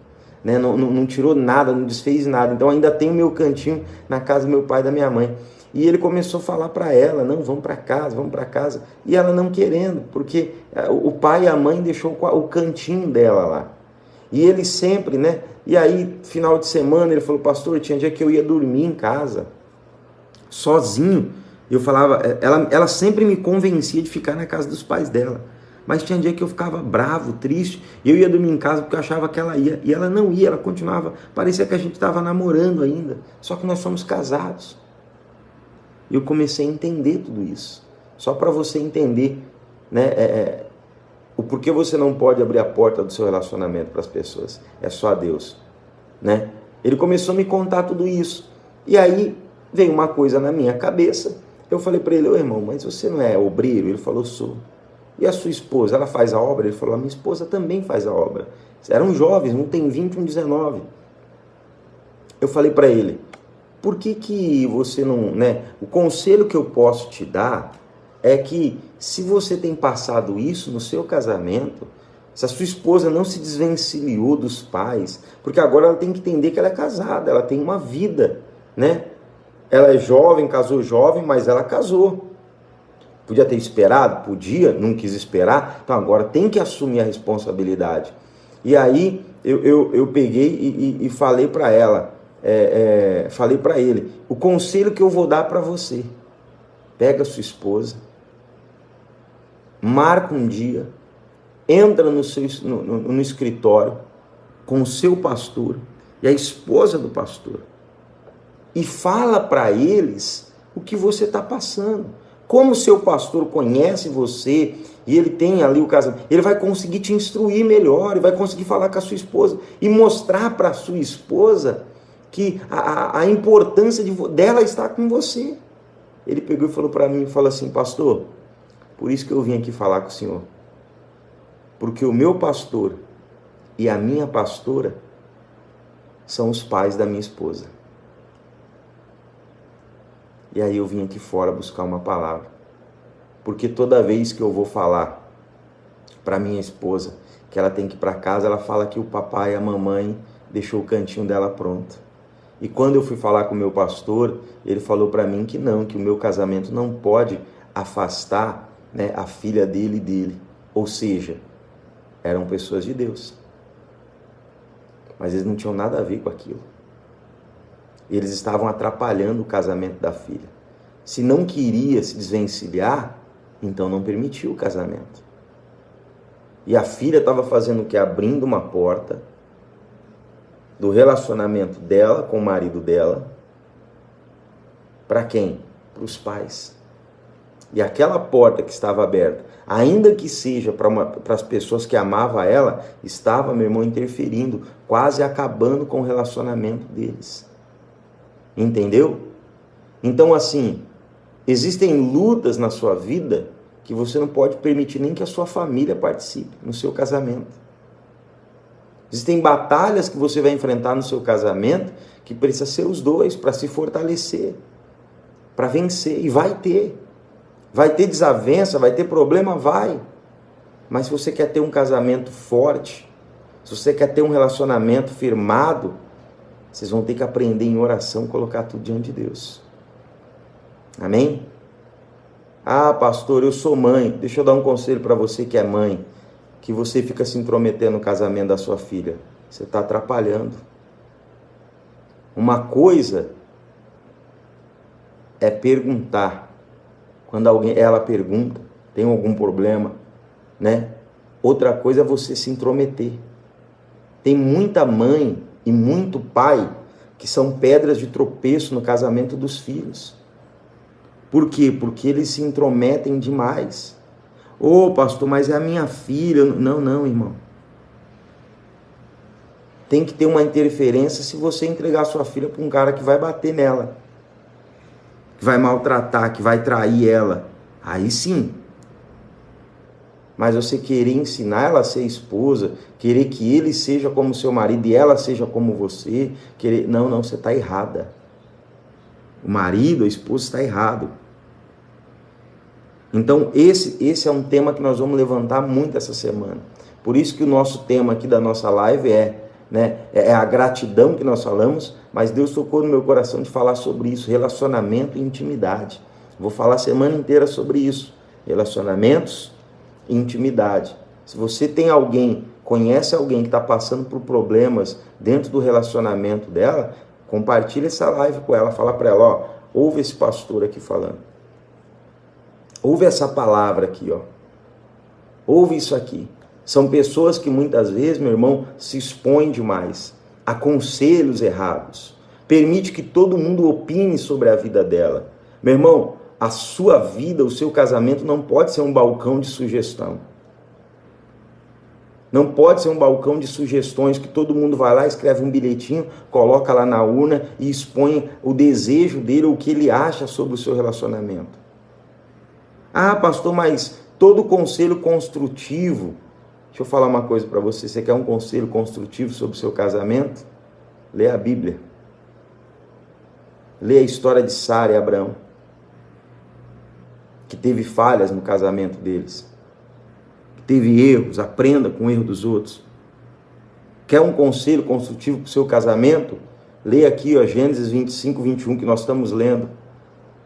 S1: Né? Não tirou nada, não desfez nada. Então ainda tem o meu cantinho na casa do meu pai e da minha mãe. E ele começou a falar para ela, não, vamos para casa. E ela não querendo, porque o pai e a mãe deixou o cantinho dela lá. E ele sempre, né? E aí, final de semana, ele falou, pastor, tinha dia que eu ia dormir em casa, sozinho. Eu falava, ela sempre me convencia de ficar na casa dos pais dela. Mas tinha dia que eu ficava bravo, triste, e eu ia dormir em casa porque eu achava que ela ia, e ela não ia, ela continuava, parecia que a gente estava namorando ainda, só que nós somos casados. E eu comecei a entender tudo isso, só para você entender, né, o porquê você não pode abrir a porta do seu relacionamento para as pessoas, é só a Deus, né? Ele começou a me contar tudo isso, e aí veio uma coisa na minha cabeça, eu falei para ele, ô irmão, mas você não é obreiro? Ele falou, sou. E a sua esposa, ela faz a obra? Ele falou, a minha esposa também faz a obra. Eram jovens, um tem 20, um 19. Eu falei para ele, por que você não, né? O conselho que eu posso te dar é que se você tem passado isso no seu casamento, se a sua esposa não se desvencilhou dos pais, porque agora ela tem que entender que ela é casada, ela tem uma vida, né? Ela é jovem, casou jovem, mas ela casou. Podia ter esperado? Podia, não quis esperar. Então agora tem que assumir a responsabilidade. E aí eu peguei e falei para ela, falei para ele, o conselho que eu vou dar para você, pega a sua esposa, marca um dia, entra no escritório com o seu pastor e a esposa do pastor e fala para eles o que você está passando. Como o seu pastor conhece você e ele tem ali o casamento, ele vai conseguir te instruir melhor, ele vai conseguir falar com a sua esposa e mostrar para a sua esposa que a importância dela estar com você. Ele pegou e falou para mim, falou assim, pastor, por isso que eu vim aqui falar com o senhor. Porque o meu pastor e a minha pastora são os pais da minha esposa. E aí eu vim aqui fora buscar uma palavra. Porque toda vez que eu vou falar para minha esposa que ela tem que ir para casa, ela fala que o papai e a mamãe deixou o cantinho dela pronto. E quando eu fui falar com o meu pastor, ele falou para mim que não, que o meu casamento não pode afastar, né, a filha dele. Ou seja, eram pessoas de Deus. Mas eles não tinham nada a ver com aquilo. Eles estavam atrapalhando o casamento da filha. Se não queria se desvencilhar, então não permitiu o casamento. E a filha estava fazendo o quê? Abrindo uma porta do relacionamento dela com o marido dela. Para quem? Para os pais. E aquela porta que estava aberta, ainda que seja para as pessoas que amavam ela, estava, meu irmão, interferindo, quase acabando com o relacionamento deles. Entendeu? Então, assim, existem lutas na sua vida que você não pode permitir nem que a sua família participe no seu casamento. Existem batalhas que você vai enfrentar no seu casamento que precisa ser os dois para se fortalecer, para vencer. E vai ter. Vai ter desavença, vai ter problema, vai. Mas se você quer ter um casamento forte, se você quer ter um relacionamento firmado, vocês vão ter que aprender em oração, colocar tudo diante de Deus. Amém? Ah, pastor, eu sou mãe. Deixa eu dar um conselho para você que é mãe, que você fica se intrometendo no casamento da sua filha. Você está atrapalhando. Uma coisa é perguntar. Quando ela pergunta, tem algum problema, né? Outra coisa é você se intrometer. Tem muita mãe e muito pai que são pedras de tropeço no casamento dos filhos. Por quê? Porque eles se intrometem demais. Ô, pastor, mas é a minha filha. Não, irmão. Tem que ter uma interferência se você entregar sua filha para um cara que vai bater nela, que vai maltratar, que vai trair ela. Aí sim. Mas você querer ensinar ela a ser esposa, querer que ele seja como seu marido e ela seja como você, querer... Não, você está errada. O marido, a esposa está errado. Então esse é um tema que nós vamos levantar muito essa semana. Por isso que o nosso tema aqui da nossa live é a gratidão que nós falamos, mas Deus tocou no meu coração de falar sobre isso, relacionamento e intimidade. Vou falar a semana inteira sobre isso, relacionamentos e intimidade. Se você tem alguém, conhece alguém que está passando por problemas dentro do relacionamento dela, compartilha essa live com ela, fala para ela, ó, ouve esse pastor aqui falando. Ouve essa palavra aqui, ó. Ouve isso aqui. São pessoas que muitas vezes, meu irmão, se expõem demais a conselhos errados. Permite que todo mundo opine sobre a vida dela. Meu irmão, a sua vida, o seu casamento não pode ser um balcão de sugestão. Não pode ser um balcão de sugestões que todo mundo vai lá, escreve um bilhetinho, coloca lá na urna e expõe o desejo dele ou o que ele acha sobre o seu relacionamento. Ah, pastor, mas todo conselho construtivo... Deixa eu falar uma coisa para você. Você quer um conselho construtivo sobre o seu casamento? Lê a Bíblia. Lê a história de Sara e Abraão, que teve falhas no casamento deles. Teve erros, aprenda com o erro dos outros. Quer um conselho construtivo para o seu casamento? Lê aqui, ó, Gênesis 25, 21, que nós estamos lendo.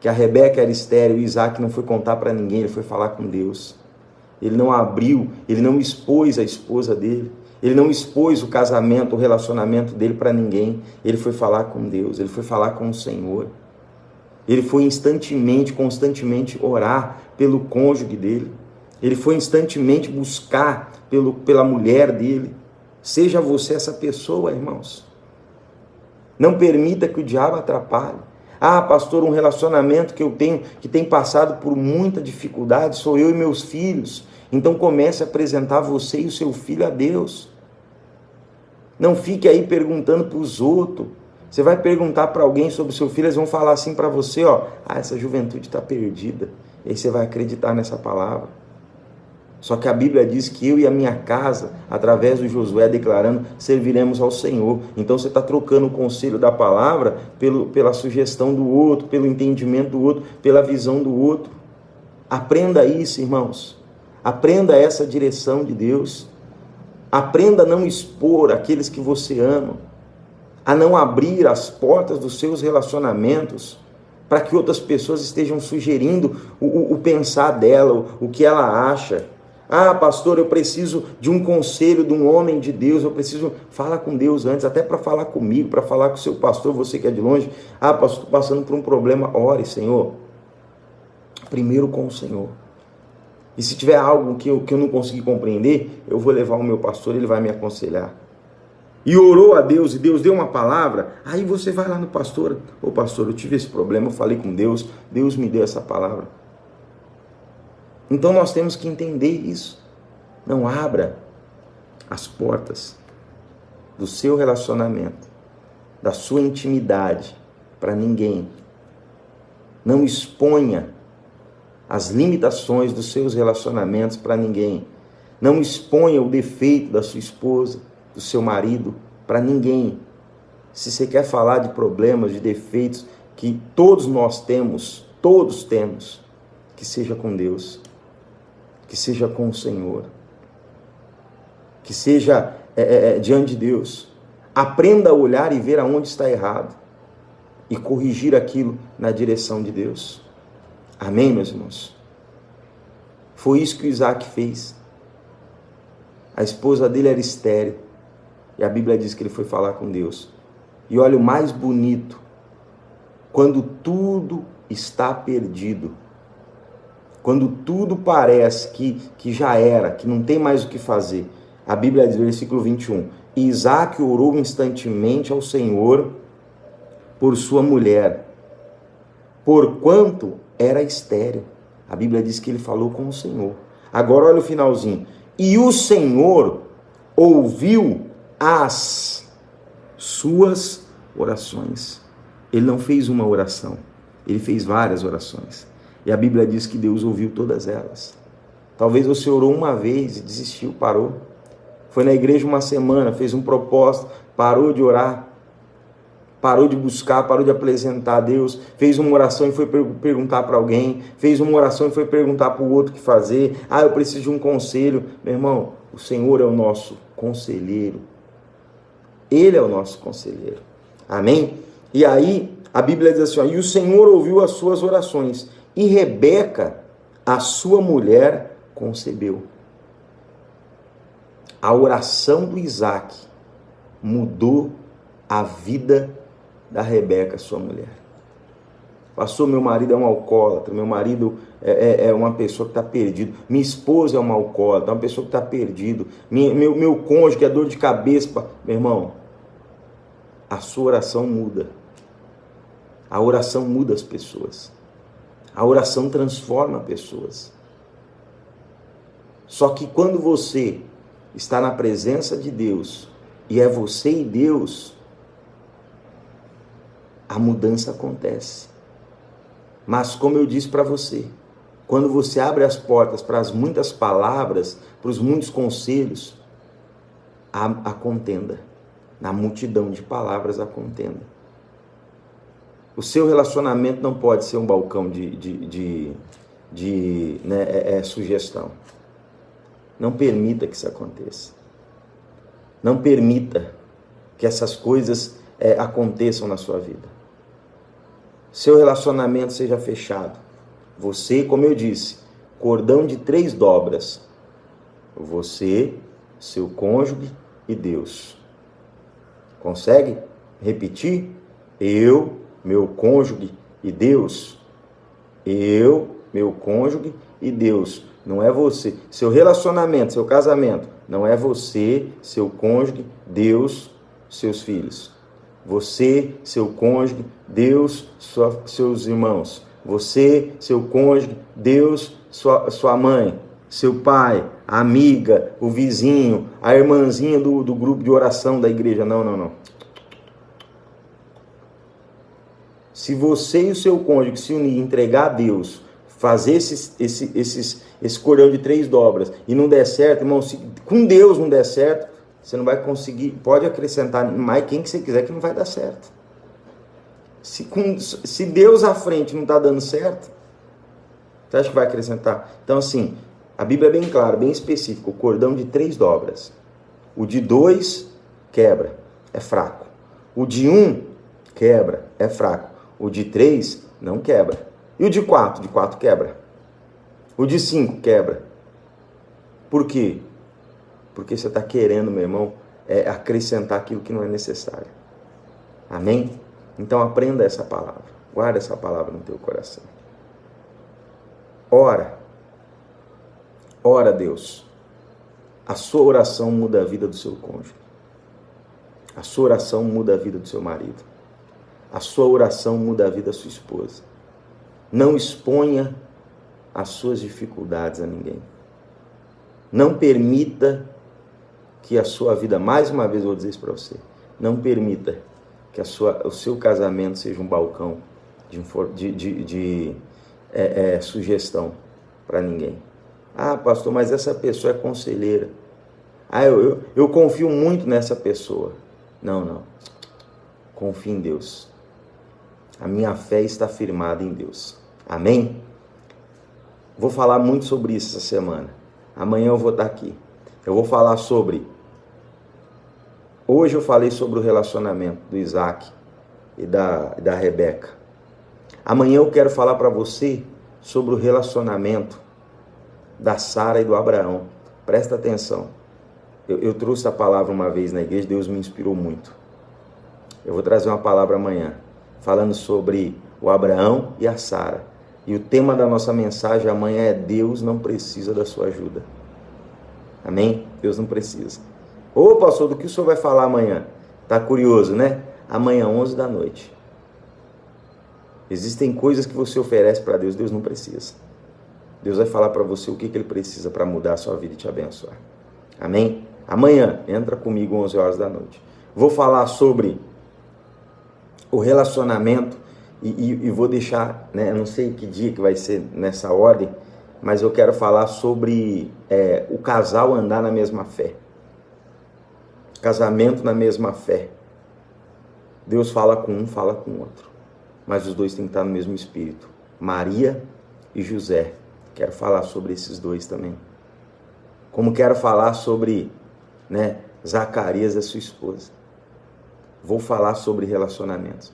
S1: Que a Rebeca era estéril e Isaac não foi contar para ninguém, ele foi falar com Deus. Ele não abriu, ele não expôs a esposa dele. Ele não expôs o casamento, o relacionamento dele para ninguém. Ele foi falar com Deus, ele foi falar com o Senhor. Ele foi constantemente orar pelo cônjuge dele. Ele foi instantemente buscar pela mulher dele. Seja você essa pessoa, irmãos. Não permita que o diabo atrapalhe. Ah, pastor, um relacionamento que eu tenho, que tem passado por muita dificuldade, sou eu e meus filhos. Então comece a apresentar você e o seu filho a Deus. Não fique aí perguntando para os outros. Você vai perguntar para alguém sobre o seu filho, eles vão falar assim para você, ó, essa juventude está perdida. E aí você vai acreditar nessa palavra. Só que a Bíblia diz que eu e a minha casa, através do Josué declarando, serviremos ao Senhor. Então você está trocando o conselho da palavra pela sugestão do outro, pelo entendimento do outro, pela visão do outro. Aprenda isso, irmãos. Aprenda essa direção de Deus. Aprenda a não expor aqueles que você ama, a não abrir as portas dos seus relacionamentos para que outras pessoas estejam sugerindo o pensar dela, o que ela acha. Ah, pastor, eu preciso de um conselho de um homem de Deus, eu preciso... Fala com Deus antes, até para falar comigo, para falar com o seu pastor, você que é de longe. Ah, pastor, estou passando por um problema. Ore, Senhor. Primeiro com o Senhor. E se tiver algo que eu não consegui compreender, eu vou levar o meu pastor, ele vai me aconselhar. E orou a Deus, e Deus deu uma palavra, aí você vai lá no pastor. Ô pastor, eu tive esse problema, eu falei com Deus, Deus me deu essa palavra. Então nós temos que entender isso. Não abra as portas do seu relacionamento, da sua intimidade para ninguém. Não exponha as limitações dos seus relacionamentos para ninguém. Não exponha o defeito da sua esposa, do seu marido, para ninguém. Se você quer falar de problemas, de defeitos que todos nós temos, que seja com Deus, que seja com o Senhor, que seja diante de Deus. Aprenda a olhar e ver aonde está errado e corrigir aquilo na direção de Deus. Amém, meus irmãos? Foi isso que o Isaac fez. A esposa dele era estéril. E a Bíblia diz que ele foi falar com Deus. E olha o mais bonito. Quando tudo está perdido. Quando tudo parece que já era, que não tem mais o que fazer. A Bíblia diz, versículo 21. Isaac orou instantemente ao Senhor por sua mulher, porquanto era estéril. A Bíblia diz que ele falou com o Senhor. Agora olha o finalzinho. E o Senhor ouviu as suas orações. Ele não fez uma oração, ele fez várias orações. E a Bíblia diz que Deus ouviu todas elas. Talvez você orou uma vez e desistiu, parou. Foi na igreja uma semana, fez um propósito, parou de orar, parou de buscar, parou de apresentar a Deus, fez uma oração e foi perguntar para alguém, fez uma oração e foi perguntar para o outro o que fazer. Ah, eu preciso de um conselho. Meu irmão, o Senhor é o nosso conselheiro. Ele é o nosso conselheiro. Amém? E aí, a Bíblia diz assim, ó, e o Senhor ouviu as suas orações, e Rebeca, a sua mulher, concebeu. A oração do Isaac mudou a vida da Rebeca, sua mulher. Pastor, meu marido é um alcoólatra, meu marido é uma pessoa que está perdido, minha esposa é uma alcoólatra, é uma pessoa que está perdido, meu cônjuge é dor de cabeça. Meu irmão, a sua oração muda. A oração muda as pessoas. A oração transforma pessoas. Só que quando você está na presença de Deus e é você e Deus, a mudança acontece. Mas como eu disse para você, quando você abre as portas para as muitas palavras, para os muitos conselhos, há contenda. Na multidão de palavras há contenda. O seu relacionamento não pode ser um balcão de sugestão. Não permita que isso aconteça. Não permita que essas coisas aconteçam na sua vida. Seu relacionamento seja fechado. Você, como eu disse, cordão de 3 dobras. Você, seu cônjuge e Deus. Consegue repetir? Eu, meu cônjuge e Deus. Eu, meu cônjuge e Deus. Não é você. Seu relacionamento, seu casamento, não é você, seu cônjuge, Deus, seus filhos. Você, seu cônjuge, Deus, seus irmãos. Você, seu cônjuge, Deus, sua mãe, seu pai, a amiga, o vizinho, a irmãzinha do grupo de oração da igreja. Não. Se você e o seu cônjuge se unir, entregar a Deus, fazer esse cordão de 3 dobras e não der certo, irmão, se com Deus não der certo, você não vai conseguir, pode acrescentar mais quem que você quiser que não vai dar certo. Se Deus à frente não está dando certo, você acha que vai acrescentar? Então assim, a Bíblia é bem clara, bem específica, o cordão de 3 dobras. O de 2 quebra, é fraco. O de 1 quebra, é fraco. O de 3 não quebra. E o de 4? De 4 quebra. O de 5 quebra. Por quê? Porque você está querendo, meu irmão, acrescentar aquilo que não é necessário. Amém? Então aprenda essa palavra. Guarda essa palavra no teu coração. Ora. Ora, Deus. A sua oração muda a vida do seu cônjuge. A sua oração muda a vida do seu marido. A sua oração muda a vida da sua esposa. Não exponha as suas dificuldades a ninguém. Não permita que a sua vida, mais uma vez eu vou dizer isso para você, não permita que o seu casamento seja um balcão de sugestão para ninguém. Ah, pastor, mas essa pessoa é conselheira. Ah, eu confio muito nessa pessoa. Não. Confie em Deus. A minha fé está firmada em Deus. Amém? Vou falar muito sobre isso essa semana. Amanhã eu vou estar aqui. Eu vou falar sobre... Hoje eu falei sobre o relacionamento do Isaac e da Rebeca. Amanhã eu quero falar para você sobre o relacionamento da Sara e do Abraão. Presta atenção. Eu trouxe a palavra uma vez na igreja, Deus me inspirou muito. Eu vou trazer uma palavra amanhã, falando sobre o Abraão e a Sara. E o tema da nossa mensagem amanhã é: Deus não precisa da sua ajuda. Amém? Deus não precisa. Ô pastor, do que o senhor vai falar amanhã? Tá curioso, né? Amanhã, 11 da noite. Existem coisas que você oferece para Deus, Deus não precisa. Deus vai falar para você o que Ele precisa para mudar a sua vida e te abençoar. Amém? Amanhã, entra comigo 11 horas da noite. Vou falar sobre o relacionamento e vou deixar, né, não sei que dia que vai ser nessa ordem, mas eu quero falar sobre o casal andar na mesma fé. Casamento na mesma fé. Deus fala com um, fala com o outro. Mas os dois têm que estar no mesmo espírito. Maria e José. Quero falar sobre esses dois também. Como quero falar sobre, né, Zacarias e a sua esposa. Vou falar sobre relacionamentos.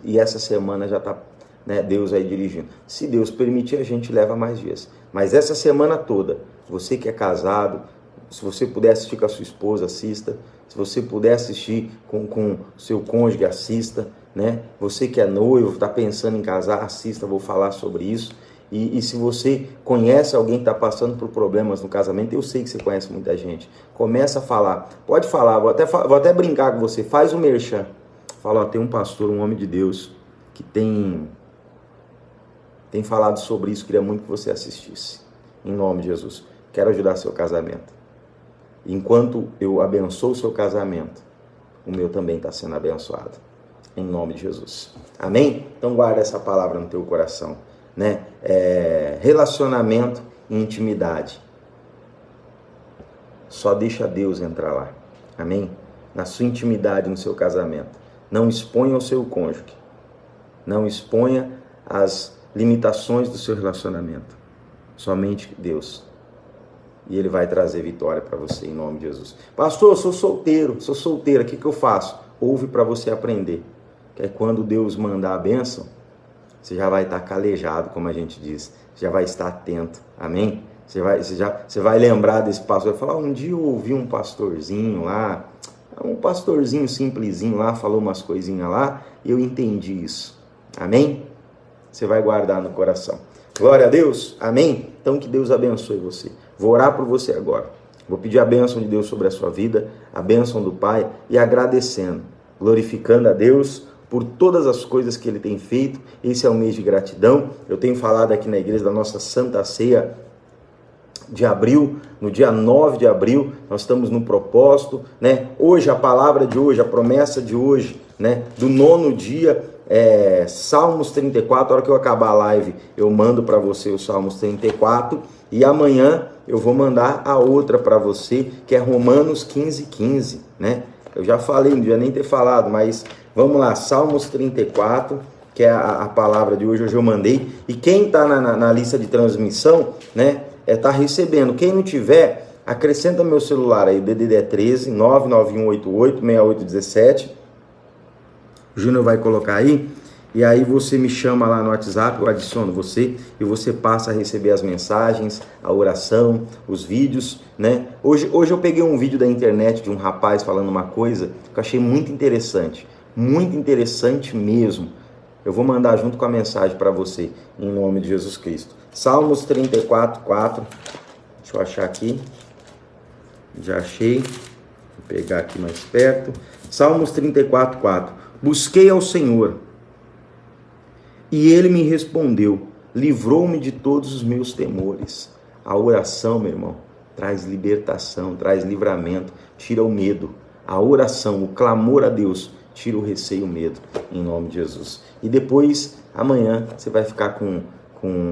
S1: E essa semana já está, né, Deus aí dirigindo. Se Deus permitir, a gente leva mais dias. Mas essa semana toda, você que é casado, se você puder assistir com a sua esposa, assista. Se você puder assistir com seu cônjuge, assista. né? Você que é noivo, está pensando em casar, assista, vou falar sobre isso. E se você conhece alguém que está passando por problemas no casamento, eu sei que você conhece muita gente, começa a falar, pode falar, vou até brincar com você, faz um merchan, fala, ó, tem um pastor, um homem de Deus, que tem falado sobre isso, queria muito que você assistisse, em nome de Jesus, quero ajudar seu casamento, enquanto eu abençoo o seu casamento, o meu também está sendo abençoado, em nome de Jesus, amém? Então guarda essa palavra no teu coração, né? Relacionamento e intimidade, só deixa Deus entrar lá, amém? Na sua intimidade, no seu casamento, não exponha o seu cônjuge, não exponha as limitações do seu relacionamento, somente Deus, e Ele vai trazer vitória para você, em nome de Jesus. Pastor, eu sou solteira, o que eu faço? Ouve para você aprender, que é quando Deus mandar a bênção, você já vai estar calejado, como a gente diz, já vai estar atento, amém? Você vai lembrar desse pastor, vai falar, um dia eu ouvi um pastorzinho lá, um pastorzinho simplesinho lá, falou umas coisinhas lá, e eu entendi isso, amém? Você vai guardar no coração. Glória a Deus, amém? Então que Deus abençoe você. Vou orar por você agora. Vou pedir a bênção de Deus sobre a sua vida, a bênção do Pai, e agradecendo, glorificando a Deus por todas as coisas que Ele tem feito. Esse é um mês de gratidão. Eu tenho falado aqui na igreja da nossa Santa Ceia de abril, no dia 9 de abril, nós estamos no propósito, né? Hoje, a palavra de hoje, a promessa de hoje, né? Do 9º dia, Salmos 34, a hora que eu acabar a live, eu mando para você o Salmos 34, e amanhã eu vou mandar a outra para você, que é Romanos 15:15, né? Eu já falei, não devia nem ter falado, mas vamos lá, Salmos 34, que é a palavra de hoje eu mandei, e quem está na lista de transmissão, né, tá recebendo. Quem não tiver, acrescenta meu celular aí, o DDD é 13 99188 6817, o Júnior vai colocar aí, e aí você me chama lá no WhatsApp, eu adiciono você, e você passa a receber as mensagens, a oração, os vídeos, né? Hoje eu peguei um vídeo da internet de um rapaz falando uma coisa que eu achei muito interessante mesmo. Eu vou mandar junto com a mensagem para você, em nome de Jesus Cristo. Salmos 34:4, deixa eu achar aqui, já achei, vou pegar aqui mais perto. Salmos 34:4, busquei ao Senhor, e Ele me respondeu, livrou-me de todos os meus temores. A oração, meu irmão, traz libertação, traz livramento, tira o medo. A oração, o clamor a Deus, tira o receio e o medo, em nome de Jesus. E depois, amanhã, você vai ficar com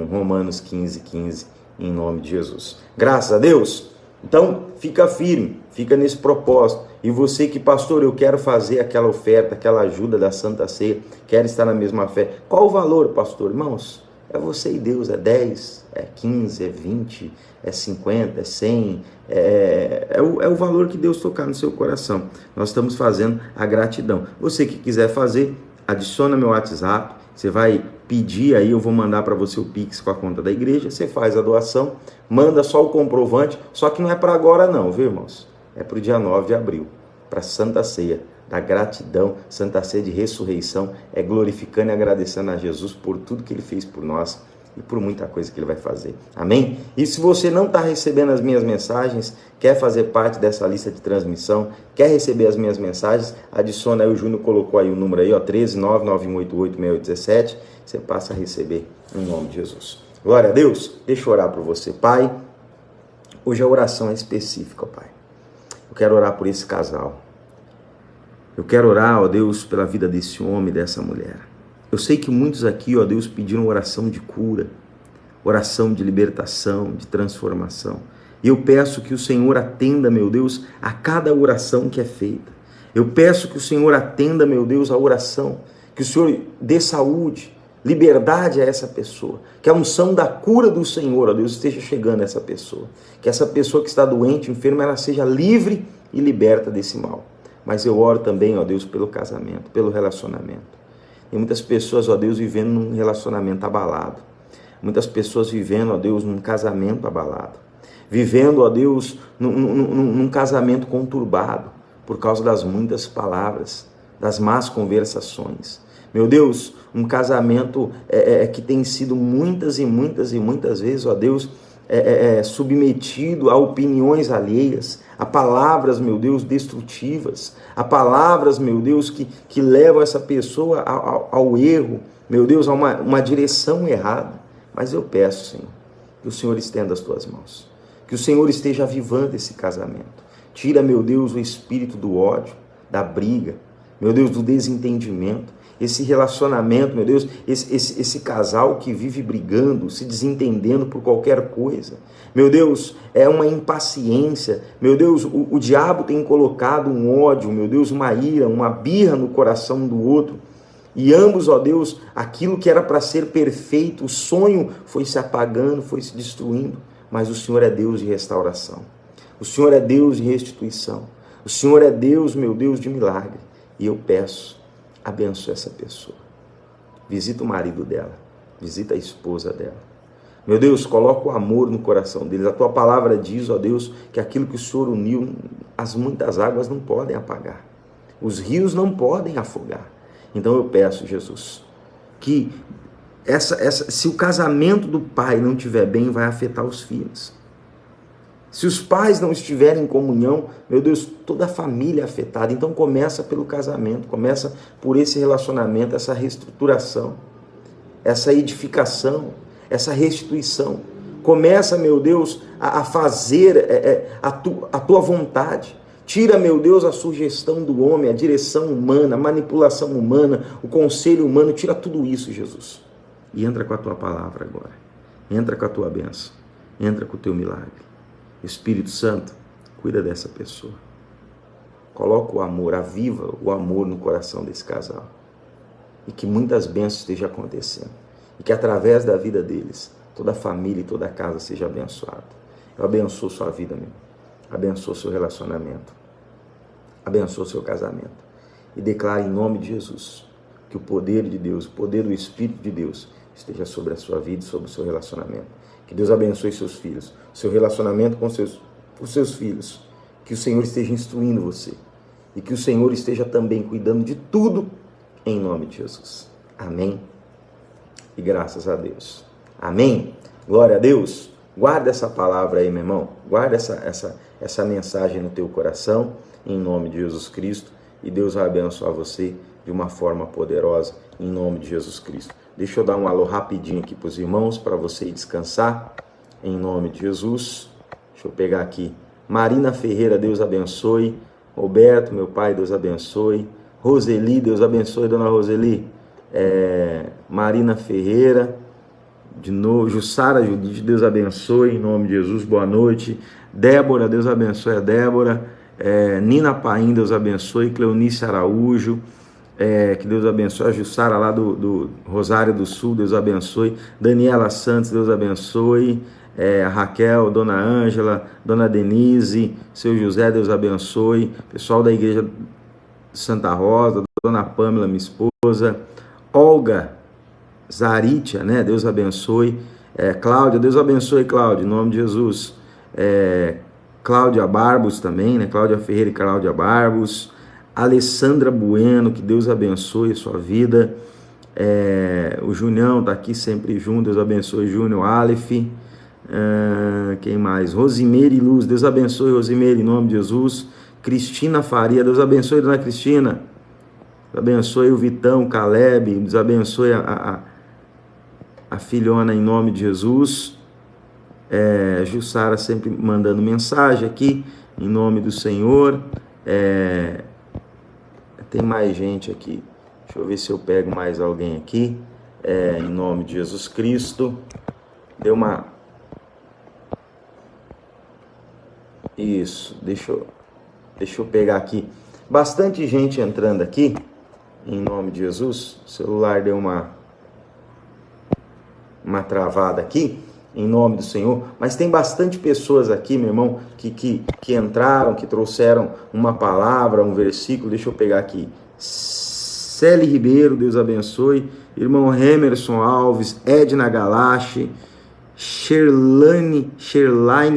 S1: Romanos 15:15, em nome de Jesus. Graças a Deus. Então, fica firme, fica nesse propósito. E você que, pastor, eu quero fazer aquela oferta, aquela ajuda da Santa Ceia, quero estar na mesma fé. Qual o valor, pastor? Irmãos, é você e Deus, é 10, é 15, é 20, é 50, é 100, é o valor que Deus tocar no seu coração. Nós estamos fazendo a gratidão. Você que quiser fazer, adiciona meu WhatsApp, você vai pedir aí, eu vou mandar para você o Pix com a conta da igreja, você faz a doação, manda só o comprovante, só que não é para agora não, viu, irmãos? É para o dia 9 de abril, para Santa Ceia, da gratidão, Santa Ceia de ressurreição, é glorificando e agradecendo a Jesus por tudo que Ele fez por nós e por muita coisa que Ele vai fazer, amém? E se você não está recebendo as minhas mensagens, quer fazer parte dessa lista de transmissão, quer receber as minhas mensagens, adiciona aí, o Júnior colocou aí o número aí, ó, 13 99188 6817, você passa a receber em nome de Jesus. Glória a Deus. Deixa eu orar por você, Pai. Hoje a oração é específica, Pai. Eu quero orar por esse casal. Eu quero orar, ó Deus, pela vida desse homem e dessa mulher. Eu sei que muitos aqui, ó Deus, pediram oração de cura, oração de libertação, de transformação. E eu peço que o Senhor atenda, meu Deus, a cada oração que é feita. Eu peço que o Senhor atenda, meu Deus, a oração, que o Senhor dê saúde, liberdade a essa pessoa, que a unção da cura do Senhor, ó Deus, esteja chegando a essa pessoa, que essa pessoa que está doente, enferma, ela seja livre e liberta desse mal. Mas eu oro também, ó Deus, pelo casamento, pelo relacionamento. Tem muitas pessoas, ó Deus, vivendo num relacionamento abalado, muitas pessoas vivendo, ó Deus, num casamento abalado, vivendo, ó Deus, num casamento conturbado, por causa das muitas palavras, das más conversações, Meu Deus, um casamento que tem sido muitas vezes, ó Deus, submetido a opiniões alheias, a palavras, meu Deus, destrutivas, a palavras, meu Deus, que levam essa pessoa ao erro, meu Deus, a uma direção errada. Mas eu peço, Senhor, que o Senhor estenda as tuas mãos, que o Senhor esteja avivando esse casamento. Tira, meu Deus, o espírito do ódio, da briga, meu Deus, do desentendimento, esse relacionamento, meu Deus, esse casal que vive brigando, se desentendendo por qualquer coisa. Meu Deus, é uma impaciência. Meu Deus, o diabo tem colocado um ódio, meu Deus, uma ira, uma birra no coração do outro. E ambos, ó Deus, aquilo que era para ser perfeito, o sonho foi se apagando, foi se destruindo. Mas o Senhor é Deus de restauração. O Senhor é Deus de restituição. O Senhor é Deus, meu Deus, de milagre. E eu peço, abençoe essa pessoa. Visita o marido dela. Visita a esposa dela. Meu Deus, coloca o amor no coração deles. A tua palavra diz, ó Deus, que aquilo que o Senhor uniu, muitas águas não podem apagar. Os rios não podem afogar. Então eu peço, Jesus, que se o casamento do pai não estiver bem, vai afetar os filhos. Se os pais não estiverem em comunhão, meu Deus, toda a família é afetada. Então começa pelo casamento, começa por esse relacionamento, essa reestruturação, essa edificação, essa restituição. Começa, meu Deus, a fazer a tua vontade. Tira, meu Deus, a sugestão do homem, a direção humana, a manipulação humana, o conselho humano. Tira tudo isso, Jesus. E entra com a tua palavra agora. Entra com a tua bênção. Entra com o teu milagre. Espírito Santo, cuida dessa pessoa. Coloca o amor, aviva o amor no coração desse casal. E que muitas bênçãos estejam acontecendo. E que através da vida deles, toda a família e toda a casa seja abençoada. Eu abençoo sua vida, meu. Abençoa seu relacionamento. Abençoa seu casamento. E declare em nome de Jesus que o poder de Deus, o poder do Espírito de Deus esteja sobre a sua vida e sobre o seu relacionamento. Que Deus abençoe seus filhos, seu relacionamento com seus filhos. Que o Senhor esteja instruindo você. E que o Senhor esteja também cuidando de tudo em nome de Jesus. Amém. E graças a Deus. Amém. Glória a Deus. Guarda essa palavra aí, meu irmão. Guarda essa mensagem no teu coração, em nome de Jesus Cristo. E Deus vai abençoar você de uma forma poderosa, em nome de Jesus Cristo. Deixa eu dar um alô rapidinho aqui para os irmãos, para você ir descansar, em nome de Jesus. Deixa eu pegar aqui. Marina Ferreira, Deus abençoe. Roberto, meu pai, Deus abençoe. Roseli, Deus abençoe, dona Roseli. Marina Ferreira. De novo, Jussara Judite, Deus abençoe, em nome de Jesus, boa noite. Débora, Deus abençoe a Débora. Nina Paim, Deus abençoe. Cleonice Araújo, que Deus abençoe. A Jussara lá do Rosário do Sul, Deus abençoe. Daniela Santos, Deus abençoe. A Raquel, Dona Ângela, Dona Denise, seu José, Deus abençoe. Pessoal da Igreja de Santa Rosa, Dona Pâmela, minha esposa. Olga Zaritia, né? Deus abençoe. Cláudia, Deus abençoe, Cláudia, em nome de Jesus. Cláudia Barbos também, né? Cláudia Ferreira e Cláudia Barbos. Alessandra Bueno, que Deus abençoe a sua vida. O Junião tá aqui sempre junto, Deus abençoe, Júnior Aleph. Quem mais? Rosimeire Luz, Deus abençoe, Rosimeire, em nome de Jesus. Cristina Faria, Deus abençoe, dona Cristina. Deus abençoe o Vitão, Caleb, Deus abençoe a filhona, em nome de Jesus. Jussara sempre mandando mensagem aqui, em nome do Senhor. Tem mais gente aqui. Deixa eu ver se eu pego mais alguém aqui. Em nome de Jesus Cristo. Deu uma... Isso, deixa eu pegar aqui. Bastante gente entrando aqui, em nome de Jesus. O celular deu uma travada aqui, em nome do Senhor. Mas tem bastante pessoas aqui, meu irmão, que entraram, que trouxeram uma palavra, um versículo. Deixa eu pegar aqui. Celi Ribeiro, Deus abençoe. Irmão Hemerson Alves, Edna Galache, Sherlaine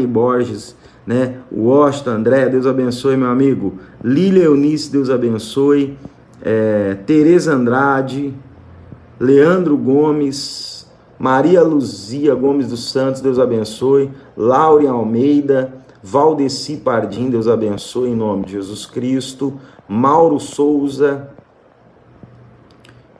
S1: Borges, né? Washington André, Deus abençoe, meu amigo. Lília Eunice, Deus abençoe. Tereza Andrade, Leandro Gomes, Maria Luzia Gomes dos Santos, Deus abençoe. Laure Almeida, Valdeci Pardim, Deus abençoe em nome de Jesus Cristo. Mauro Souza,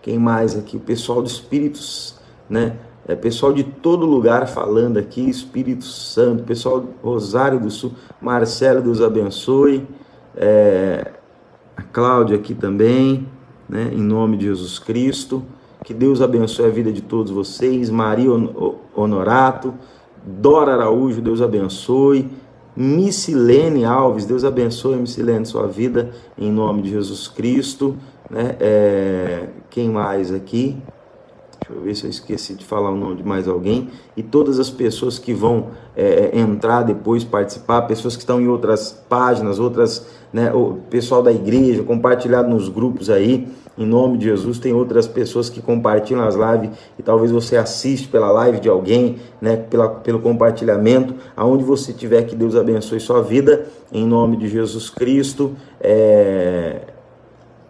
S1: quem mais aqui? O pessoal do Espíritos, né? Pessoal de todo lugar falando aqui, Espírito Santo, pessoal do Rosário do Sul, Marcelo, Deus abençoe. A Cláudia aqui também, né? Em nome de Jesus Cristo. Que Deus abençoe a vida de todos vocês. Maria Honorato, Dora Araújo, Deus abençoe. Missilene Alves, Deus abençoe, Missilene, sua vida, em nome de Jesus Cristo, né? Quem mais aqui? Deixa eu ver se eu esqueci de falar o nome de mais alguém. E todas as pessoas que vão entrar depois, participar, pessoas que estão em outras páginas, outras, né, o pessoal da igreja, compartilhado nos grupos aí, em nome de Jesus. Tem outras pessoas que compartilham as lives e talvez você assiste pela live de alguém, né, pelo compartilhamento, aonde você tiver, que Deus abençoe sua vida, em nome de Jesus Cristo.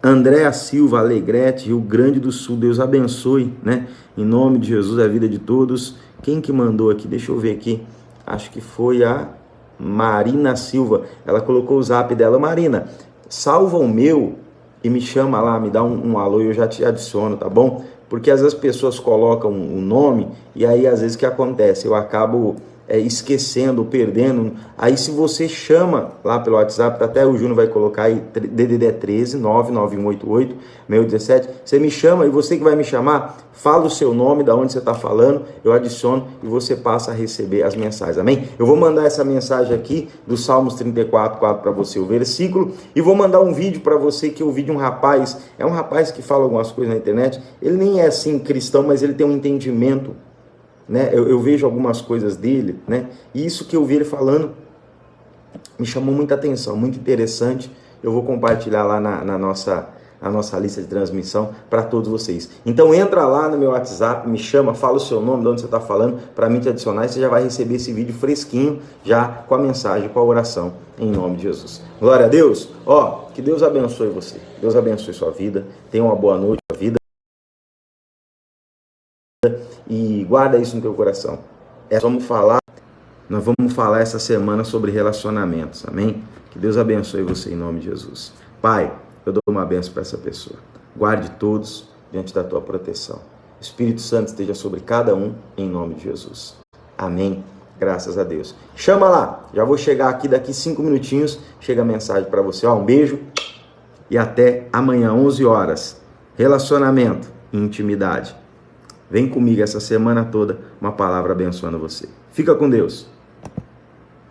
S1: Andréa Silva Alegrete, Rio Grande do Sul, Deus abençoe, né? Em nome de Jesus, a vida de todos. Quem que mandou aqui? Deixa eu ver aqui. Acho que foi a Marina Silva. Ela colocou o zap dela. Marina, salva o meu e me chama lá, me dá um alô e eu já te adiciono, tá bom? Porque às vezes as pessoas colocam o nome e aí às vezes o que acontece? Eu acabo esquecendo, perdendo. Aí se você chama lá pelo WhatsApp, até o Júnior vai colocar aí, DDD 13 99188 617, você me chama e você que vai me chamar, fala o seu nome, da onde você está falando, eu adiciono e você passa a receber as mensagens, amém? Eu vou mandar essa mensagem aqui do Salmos 34:4 para você, o versículo, e vou mandar um vídeo para você, que eu vi de um rapaz, é um rapaz que fala algumas coisas na internet, ele nem é assim cristão, mas ele tem um entendimento, né? Eu vejo algumas coisas dele, né? E isso que eu vi ele falando me chamou muita atenção, muito interessante. Eu vou compartilhar lá na nossa lista de transmissão para todos vocês. Então entra lá no meu WhatsApp, me chama, fala o seu nome, de onde você está falando, para mim te adicionar, e você já vai receber esse vídeo fresquinho, já com a mensagem, com a oração, em nome de Jesus. Glória a Deus. Que Deus abençoe você, Deus abençoe sua vida, tenha uma boa noite, sua vida, e guarda isso no teu coração. Nós vamos falar essa semana sobre relacionamentos, amém? Que Deus abençoe você em nome de Jesus. Pai, eu dou uma benção para essa pessoa. Guarde todos diante da tua proteção. Espírito Santo esteja sobre cada um em nome de Jesus. Amém. Graças a Deus. Chama lá. Já vou chegar aqui daqui 5 minutinhos. Chega a mensagem para você. Um beijo e até amanhã, 11 horas. Relacionamento e intimidade. Vem comigo essa semana toda, uma palavra abençoando você. Fica com Deus.